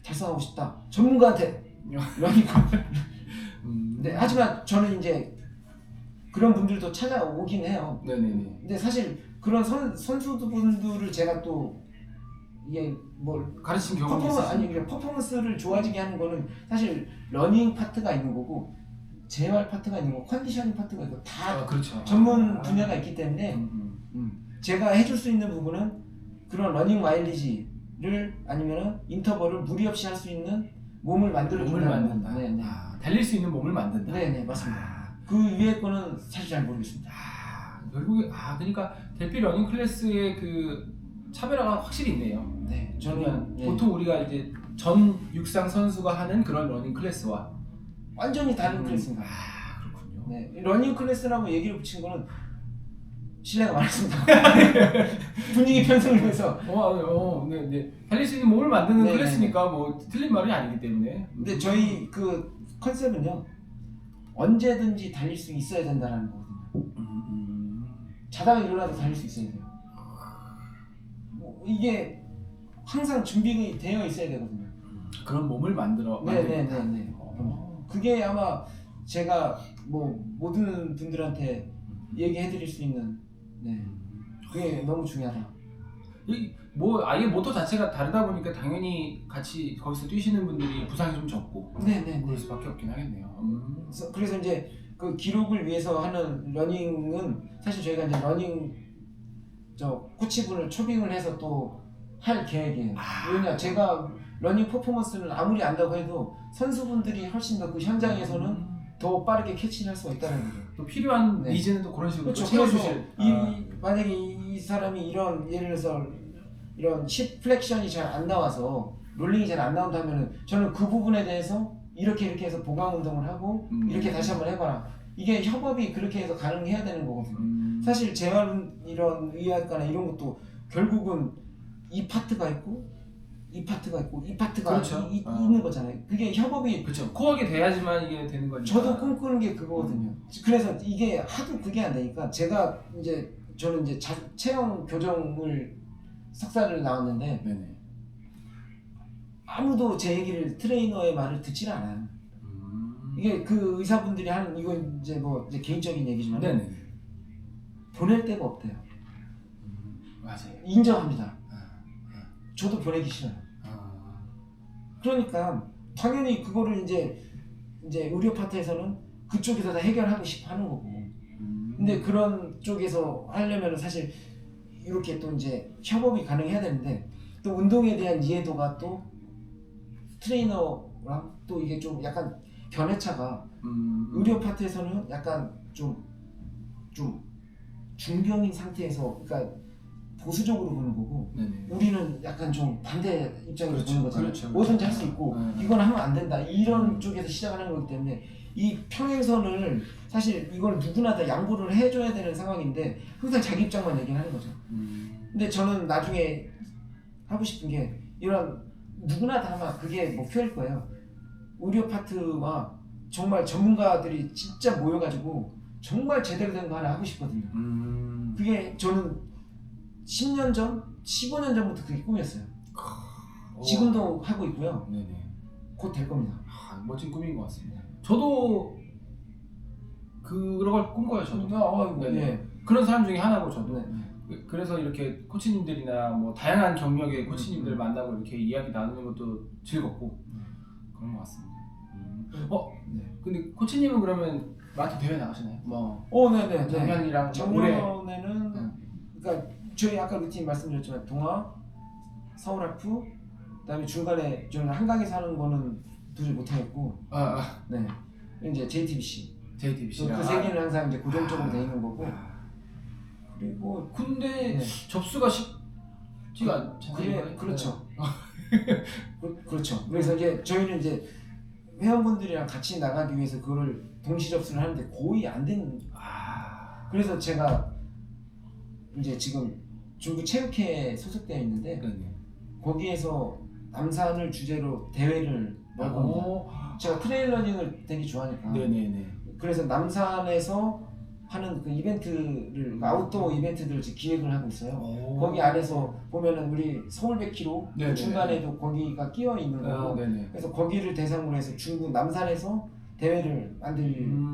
달성하고 싶다. 전문가한테 러닝. 네, 하지만 저는 이제 그런 분들도 찾아오긴 해요. 네네네. 근데 사실 그런 선수분들을 제가 또 이게 뭐 가르친 경험이 있으시죠? 퍼포먼스를 좋아지게 하는 거는 사실 러닝 파트가 있는 거고, 재활 파트가 있는 거고, 컨디셔닝 파트가 있고, 다 그렇죠. 전문 분야가 있기 때문에 제가 해줄 수 있는 부분은 그런 러닝 마일리지를 아니면은 인터벌을 무리 없이 할 수 있는 몸을 만든다. 네네. 달릴 수 있는 몸을 만든다. 네네, 맞습니다. 그 위에 거는 사실 잘 모르겠습니다. 결국에 그러니까 대피 러닝 클래스의 그 차별화가 확실히 있네요. 네, 저는 보통 우리가 이제 전 육상 선수가 하는 그런 러닝 클래스와 완전히 다른 클래스입니다. 그렇군요. 네, 러닝 클래스라고 얘기를 붙인 거는 실례가 많습니다. 분위기 편성을 위해서. 네. 달릴 수 있는 몸을 만드는 네네. 클래스니까 뭐 틀린 말이 아니기 때문에. 근데 저희 그 컨셉은요, 언제든지 달릴 수 있어야 된다라는 거거든요. 자다가 일어나도 달릴 수 있어야 돼요. 이게 항상 준비가 되어 있어야 되거든요. 그런 몸을 만든다. 네네네. 그게 아마 제가 뭐 모든 분들한테 얘기해드릴 수 있는, 그게 너무 중요하다. 아예 모토 자체가 다르다 보니까 당연히 같이 거기서 뛰시는 분들이 부상이 좀 적고. 그럴 수밖에 없긴 하겠네요. 그래서 이제 그 기록을 위해서 하는 러닝은 사실 저희가 이제 러닝 코치분을 초빙을 해서 또 할 계획이에요. 왜냐, 제가 러닝 퍼포먼스는 아무리 안다고 해도 선수분들이 훨씬 더 그 현장에서는 더 빠르게 캐치를 할 수가 있다는 거죠. 또 필요한 니즈는 또 그런 식으로 그렇죠. 채워주실. 만약에 이 사람이 이런, 예를 들어서 이런 힙 플렉션이 잘 안 나와서 롤링이 잘 안 나온다면은 저는 그 부분에 대해서 이렇게 해서 보강 운동을 하고 이렇게 다시 한번 해봐라. 이게 협업이 그렇게 해서 가능해야 되는 거거든요. 사실 재활 이런 의학과나 이런 것도 결국은 이 파트가 있고 이 파트가 있고 이 파트가 그렇죠. 있는 거잖아요. 그게 협업이 그렇죠. 코어하게 돼야지만 이게 되는 거니까. 저도 꿈꾸는 게 그거거든요. 그래서 이게 하도 그게 안 되니까 제가 이제 저는 이제 체형 교정을 석사를 나왔는데 네네. 아무도 제 얘기를 트레이너의 말을 듣질 않아요. 이게 그 의사분들이 하는 이건 이제 뭐 이제 개인적인 얘기지만 네네. 보낼 데가 없대요. 맞아요. 인정합니다. 저도 보내기 싫어요. 아. 그러니까 당연히 그거를 이제 의료 파트에서는 그쪽에서 다 해결하고 싶어 하는 거고. 근데 그런 쪽에서 하려면 사실 이렇게 또 이제 협업이 가능해야 되는데 또 운동에 대한 이해도가 또 트레이너랑 또 이게 좀 약간 견해차가 의료 파트에서는 약간 좀 중병인 상태에서 그러니까 보수적으로 보는 거고 네네. 우리는 약간 좀 반대 입장에서 그렇죠, 보는 거잖아요. 그렇죠, 뭐든지 할 그렇죠. 수 있고 네. 이건 하면 안 된다 이런 쪽에서 시작하는 거기 때문에 이 평행선을 사실 이걸 누구나 다 양보를 해줘야 되는 상황인데 항상 자기 입장만 얘기를 하는 거죠. 근데 저는 나중에 하고 싶은 게 이런 누구나 다 아마 그게 목표일 거예요. 의료 파트와 정말 전문가들이 진짜 모여가지고 정말 제대로 된 거 하나 하고 싶거든요. 그게 저는 10년 전, 15년 전부터 그게 꿈이었어요. 지금도 하고 있고요. 네네. 곧 될 겁니다. 아, 멋진 꿈인 것 같습니다. 저도 그런 걸 꿈꿔요. 저도. 아이고, 네네. 네. 그런 사람 중에 하나고 저도. 네. 그래서 이렇게 코치님들이나 뭐 다양한 경력의 코치님들 만나고 이렇게 이야기 나누는 것도 즐겁고 그런 것 같습니다. 네. 근데 코치님은 그러면 마라톤 대회 나가시나요? 뭐 네네. 작년이랑 올해. 작년에는 그러니까 저희 아까 루틴 말씀드렸지만 동아, 서울하프, 그다음에 중간에 저는 한강에서 하는 거는 도저히 못하겠고, 네, 이제 JTBC. JTBC. 그 세 개는 항상 이제 고정적으로 돼 있는 거고. 그리고 근데 접수가 쉽지가 않잖아요. 그렇죠. 그렇죠. 그래서 이제 저희는 이제 회원분들이랑 같이 나가기 위해서 그거를 동시 접수를 하는데 거의 안 되는. 그래서 제가 이제 지금 중부 체육회에 소속되어 있는데 거기에서 남산을 주제로 대회를 열 겁니다. 제가 트레일러닝을 되게 좋아하니까. 네네네. 그래서 남산에서 하는 그 이벤트를 아웃도어 이벤트들을 지금 기획을 하고 있어요. 거기 안에서 보면은 우리 서울 100km 그 중간에도 거기가 끼어 있는 거고. 그래서 거기를 대상으로 해서 중국 남산에서 대회를 만들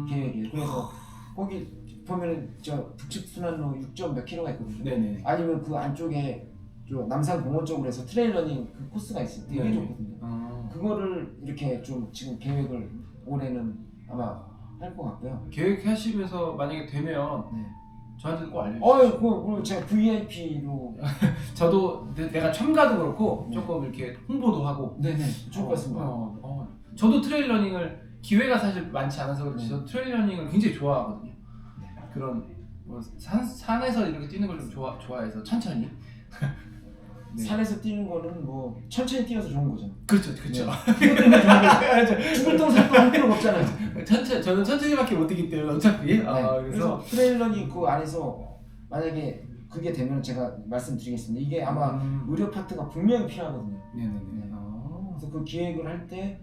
계획이에요. 그래서 거기 보면은 저 북측 순환로 6점 몇 킬로가 있거든요. 네네. 아니면 그 안쪽에 저 남산 공원 쪽으로 해서 트레일러닝 그 코스가 있어요. 되게 좋거든요. 그거를 이렇게 좀 지금 계획을 올해는 아마 할 것 같고요. 계획하시면서 만약에 되면 저한테 꼭 알려주세요. 그럼 제가 VIP로 저도 내가 첨가도 그렇고 조금 이렇게 홍보도 하고. 네네 좋을 것 같습니다. 저도 트레일러닝을 기회가 사실 많지 않아서 그렇지 저 트레일러닝을 굉장히 좋아하거든요. 그런 뭐 산에서 이렇게 뛰는 걸 좀 좋아해서 천천히. 산에서 뛰는 거는 뭐 천천히 뛰어서 좋은 거죠. 그렇죠. 그것 때문에 좋은 거죠. 죽을 똥 살 똥 할 필요가 없잖아요. 저는 천천히밖에 못 뛰기 때문에 어차피. 그래서 트레일러닝 그 안에서 만약에 그게 되면 제가 말씀드리겠습니다. 이게 아마 의료 파트가 분명히 필요하거든요. 네네네. 그래서 그 기획을 할 때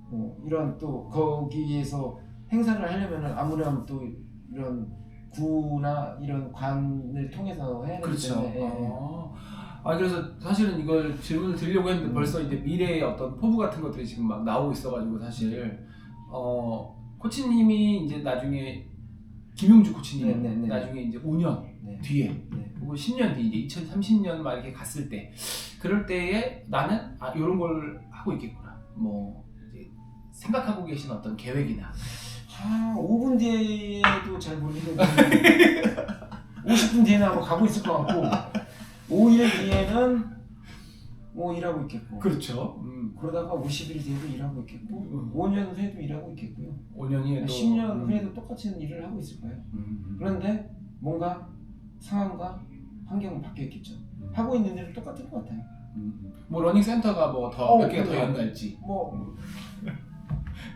뭐 이런 또 거기에서 행사를 하려면 아무래도 또 이런 구나 이런 관을 통해서 해야 되기 때문에. 그래서 사실은 이걸 질문을 드리려고 했는데 벌써 이제 미래의 어떤 포부 같은 것들이 지금 막 나오고 있어가지고 사실 코치님이 이제 나중에 김용주 코치님 나중에 이제 5년 뒤에 그리고 10년 뒤 이제 2030년 막 이렇게 갔을 때 그럴 때에 나는 이런 걸 하고 있겠구나 뭐 이제 생각하고 계신 어떤 계획이나 5분 뒤에도 잘 모르겠는데 50분 뒤에는 아마 가고 있을 것 같고 5일 뒤에는 뭐 일하고 있겠고. 그렇죠. 그러다가 50일 뒤에도 일하고 있겠고 5년 후에도 일하고 있겠고요. 5년 후에도 10년 후에도 똑같은 일을 하고 있을 거예요. 그런데 뭔가 상황과 환경은 바뀌어 있겠죠. 하고 있는 일은 똑같을 것 같아요. 뭐 러닝 센터가 뭐 더 몇 개가 더 연달지. 뭐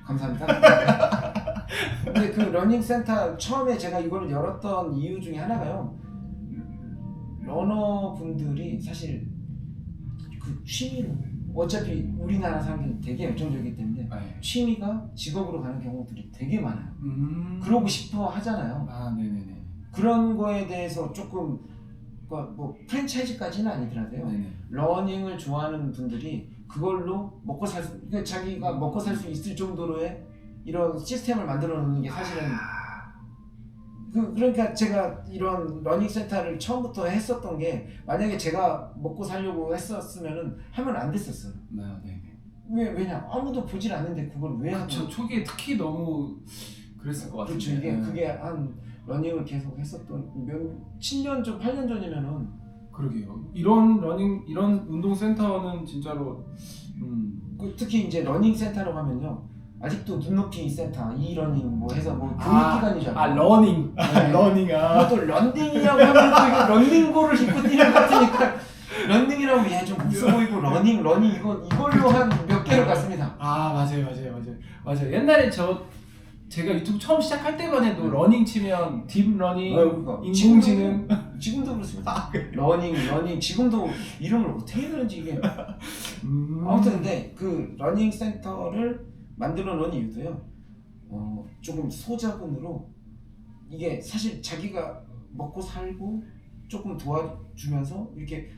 감사합니다. 근데 그 러닝센터 처음에 제가 이걸 열었던 이유 중에 하나가요. 러너분들이 사실 그 취미로 어차피 우리나라 사람들이 되게 열정적이기 때문에 네. 취미가 직업으로 가는 경우들이 되게 많아요. 음. 그러고 싶어 하잖아요. 아, 네네네. 그런 거에 대해서 조금 뭐 프랜차이즈까지는 아니더라도요. 네네. 러닝을 좋아하는 분들이 그걸로 먹고 살 수, 그러니까 자기가 먹고 살 수 있을 정도로의 이런 시스템을 만들어 놓는 게 사실은 그러니까 제가 이런 러닝 센터를 처음부터 했었던 게 만약에 제가 먹고 살려고 했었으면은 하면 안 됐었어요. 네네. 왜냐 아무도 보질 않는데 그걸 왜 하고? 그렇죠. 초기에 특히 너무 그랬을 것 같은데. 그렇죠. 이게 그게 한 러닝을 계속 했었던 7년 전, 8년 전이면은 그러게요. 이런 러닝 이런 운동 센터는 진짜로 특히 이제 러닝 센터라고 하면요. 아직도 눈높이 센터, 이러닝 뭐 해서 뭐 아, 교육기관이잖아요. 러닝. 네. 러닝. 또 런닝이라고 하면 또 이거 런닝고를 입고 뛰는 것 같으니까 런닝이라고 얘 좀 없어 보이고 러닝 이걸로 한 몇 개를 갔습니다. 아, 맞아요. 옛날에 제가 유튜브 처음 시작할 때만 해도 러닝 치면 딥 러닝, 인공지능. 지금도 그렇습니다. 러닝 지금도 이름을 어떻게 되는지 이게 아무튼 근데 그 러닝 센터를 만들어 놓은 이유도요. 조금 소자본으로 이게 사실 자기가 먹고 살고 조금 도와주면서 이렇게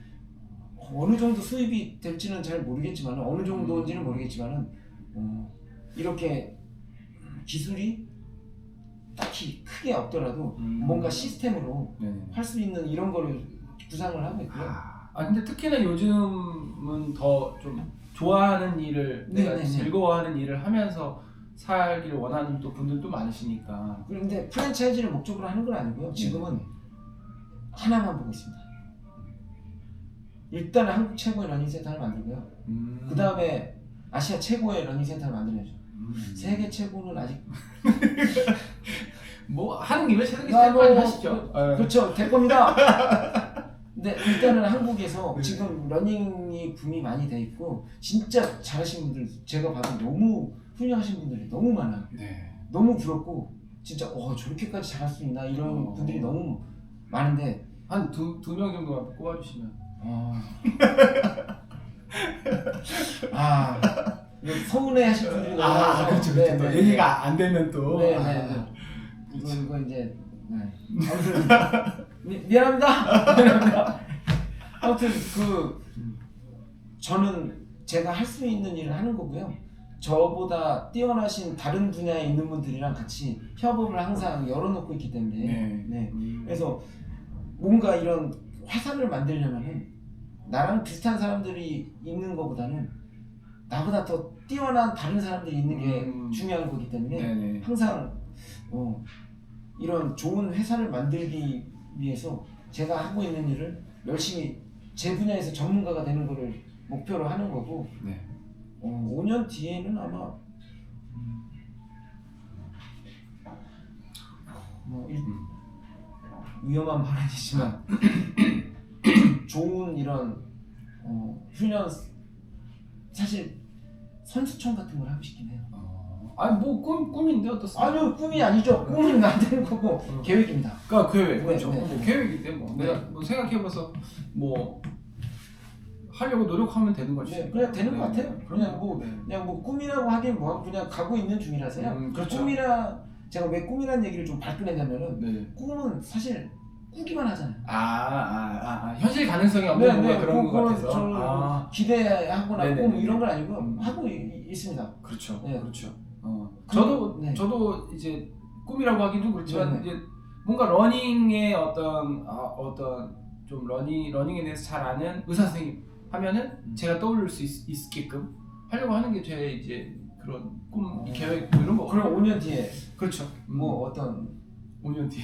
어느 정도 수입이 될지는 잘 모르겠지만 어느 정도인지는 모르겠지만은 이렇게 기술이 딱히 크게 없더라도 뭔가 시스템으로 할 수 있는 이런 거를 구상을 하고 있고요. 근데 특히나 요즘은 더 좀 좋아하는 일을 내가 즐거워하는 일을 하면서 살기를 원하는 또 분들도 많으시니까. 그런데 프랜차이즈를 목적으로 하는 건 아니고요. 지금은 하나만 보고 있습니다. 일단 한국 최고의 러닝센터를 만들고요. 그 다음에 아시아 최고의 러닝센터를 만들어야죠. 세계 최고는 아직 뭐 하는 김에 세계 최고까지 하시죠. 그렇죠. 될 겁니다. 근데 일단은 한국에서 지금 러닝이 붐이 많이 돼 있고 진짜 잘하시는 분들 제가 봐도 너무 훌륭하신 분들이 너무 많아요. 네. 너무 부럽고 진짜 저렇게까지 잘할 수 있나 이런 분들이 너무 많은데 한 두 명 정도만 꼽아주시면. 서운해하실 분들이 너무 많아서 그렇죠. 또 얘기가 안 되면 또. 이거 이제 아무튼 미안합니다. 아무튼 저는 제가 할 수 있는 일을 하는 거고요. 저보다 뛰어나신 다른 분야에 있는 분들이랑 같이 협업을 항상 열어놓고 있기 때문에 그래서 뭔가 이런 화살을 만들려면은 나랑 비슷한 사람들이 있는 것보다는 나보다 더 뛰어난 다른 사람들이 있는 게 중요한 거기 때문에 항상 이런 좋은 회사를 만들기 위해서 제가 하고 있는 일을 열심히 제 분야에서 전문가가 되는 거를 목표로 하는 거고 5년 뒤에는 아마 위험한 발언이지만 좋은 이런 훈련 사실 선수촌 같은 걸 하고 싶긴 해요. 뭐 꿈인데 어떻습니까? 아니요, 꿈이 아니죠. 꿈은 안 되는 거고 계획입니다. 그러니까 계획. 그렇죠. 네. 계획인데 내가 뭐 생각해봐서 뭐 하려고 노력하면 되는 거지. 그냥 되는 것 같아요. 그냥 뭐 꿈이라고 하긴 뭐 그냥 가고 있는 중이라서요. 그렇죠. 제가 왜 꿈이라는 얘기를 좀 발끈했냐면은 꿈은 사실 꾸기만 하잖아요. 현실 가능성이 없는 뭔가 그런 것 같아서. 저는 기대하거나 꿈 이런 건 아니고 하고 있습니다. 그렇죠. 네. 그렇죠. 저도 이제 꿈이라고 하긴 좀 그렇지만 이제 뭔가 러닝의 어떤 좀 러닝에 대해서 잘 아는 의사 선생님 하면은 제가 떠올릴 수 있게끔 하려고 하는 게 제 이제 그런 꿈 계획 뭐 이런 거. 그럼 5년 뒤에 그렇죠. 뭐 어떤 5년 뒤에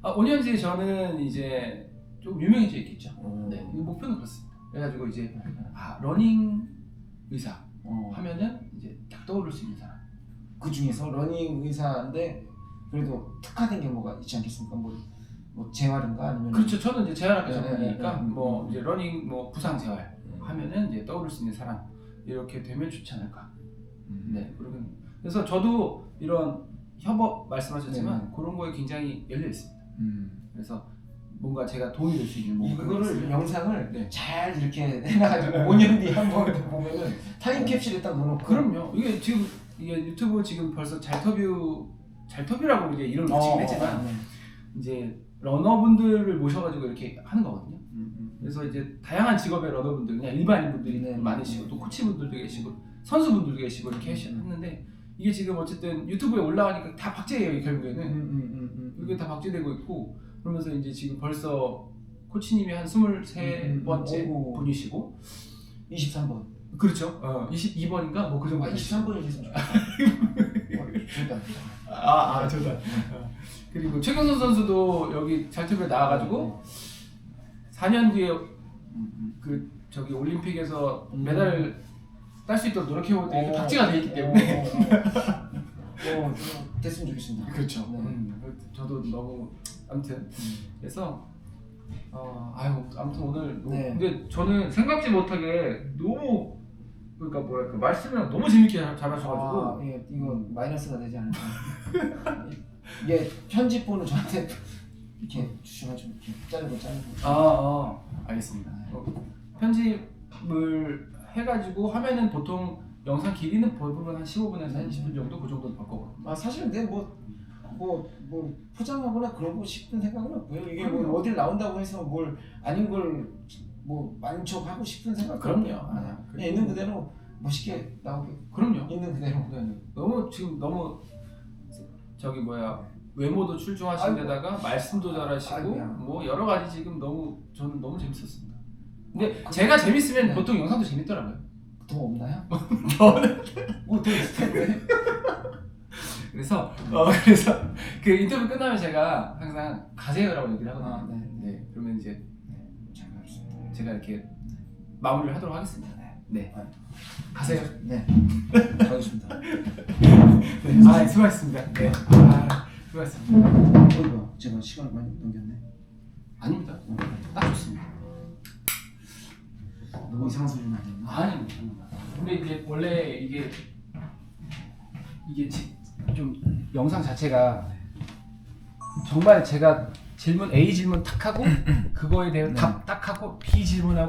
5년 뒤에 저는 이제 좀 유명해져 있겠죠. 이 목표는 그렇습니다. 그래가지고 이제 러닝 의사 하면은 이제 딱 떠오를 수 있는 사람. 그 중에서 러닝 의사인데 그래도 특화된 게 뭐가 있지 않겠습니까? 뭐 재활인가 아니면 그렇죠. 저는 이제 재활학과 전문이니까 뭐 이제 러닝 뭐 부상 재활 하면은 이제 떠오를 수 있는 사람 이렇게 되면 좋지 않을까. 그래서 저도 이런 협업 말씀하셨지만 네. 그런 거에 굉장히 열려 있습니다. 그래서 뭔가 제가 도움이 될 수 있는 뭐 그런 게 이거를 있으면. 영상을 네. 잘 이렇게 해놔가지고 5년 뒤에 한번 보면은 타임캡슐에 딱 넣어놓고 그럼요. 이게 지금 이게 유튜브 지금 벌써 잘터뷰라고 이제 이름을 붙이긴 했지만 네. 이제 러너분들을 모셔가지고 이렇게 하는 거거든요. 그래서 이제 다양한 직업의 러너분들, 그냥 일반인 분들이 네. 많으시고 또 코치분들도 계시고 선수분들도 계시고 이렇게 했는데 이게 지금 어쨌든 유튜브에 올라가니까 다 박제예요. 결국에는 이게 다 박제되고 있고 그러면서 이제 지금 벌써 코치님이 한 23번째 오고. 분이시고 23번. 그렇죠. 22번인가 뭐 그 정도. 23번이 됐으면 좋겠다. 좋다. 그리고 최경선 선수도 여기 잘투비에 나와가지고 4년 뒤에 그 저기 올림픽에서 메달을 딸 수 있도록 노력해볼 때 이게 박제가 돼 있기 때문에 됐으면 좋겠습니다. 그렇죠. 네. 저도 너무 아무튼 그래서 아무튼 오늘 네. 근데 저는 생각지 못하게 너무 그러니까 뭐랄까 말씀을 너무 재밌게 잘하셔가지고 예, 이거 마이너스가 되지 않을까. 이게 편집본을 저한테 이렇게 주셔가지고 이렇게 자르고. 알겠습니다. 편집을 해가지고 하면은 보통 영상 길이는 대부분 한 15분에서 한 20분 정도 그 정도 될 거거든요. 사실 근데 뭐 포장하거나 그런 거 싶은 생각은 없고요. 이게 뭐 그럼요. 어딜 나온다고 해서 뭘 아닌 걸 뭐 만족하고 싶은 생각 그럼요. 그냥 있는 그대로 멋있게 나오게. 그럼요. 있는 그대로. 너무 지금 너무 저기 뭐야 외모도 출중하신 아이고. 데다가 말씀도 잘하시고 아이고야. 뭐 여러 가지 지금 저는 너무 재밌었습니다. 근데 제가 재밌으면 네. 보통 영상도 재밌더라고요. 더 없나요? 저는 뭐더 있을 텐데. 그래서 그 인터뷰 끝나면 제가 항상 가세요라고 얘기를 하거든요. 네. 그러면 이제 잘 알겠습니다. 제가 이렇게 마무리를 하도록 하겠습니다. 네. 가세요. 네. 가겠습니다. 수고하셨습니다. 네. 수고하셨습니다. 뭐야? 제가 시간을 많이 넘겼네. 아닙니다. 딱 좋습니다. 너무 이상한 소리는 안 했나? 아닙니다. 근데 이게 원래 이게 좀 영상 자체가 정말 제가 질문 A 질문 탁 하고 그거에 대해 답 딱 하고 B 질문하고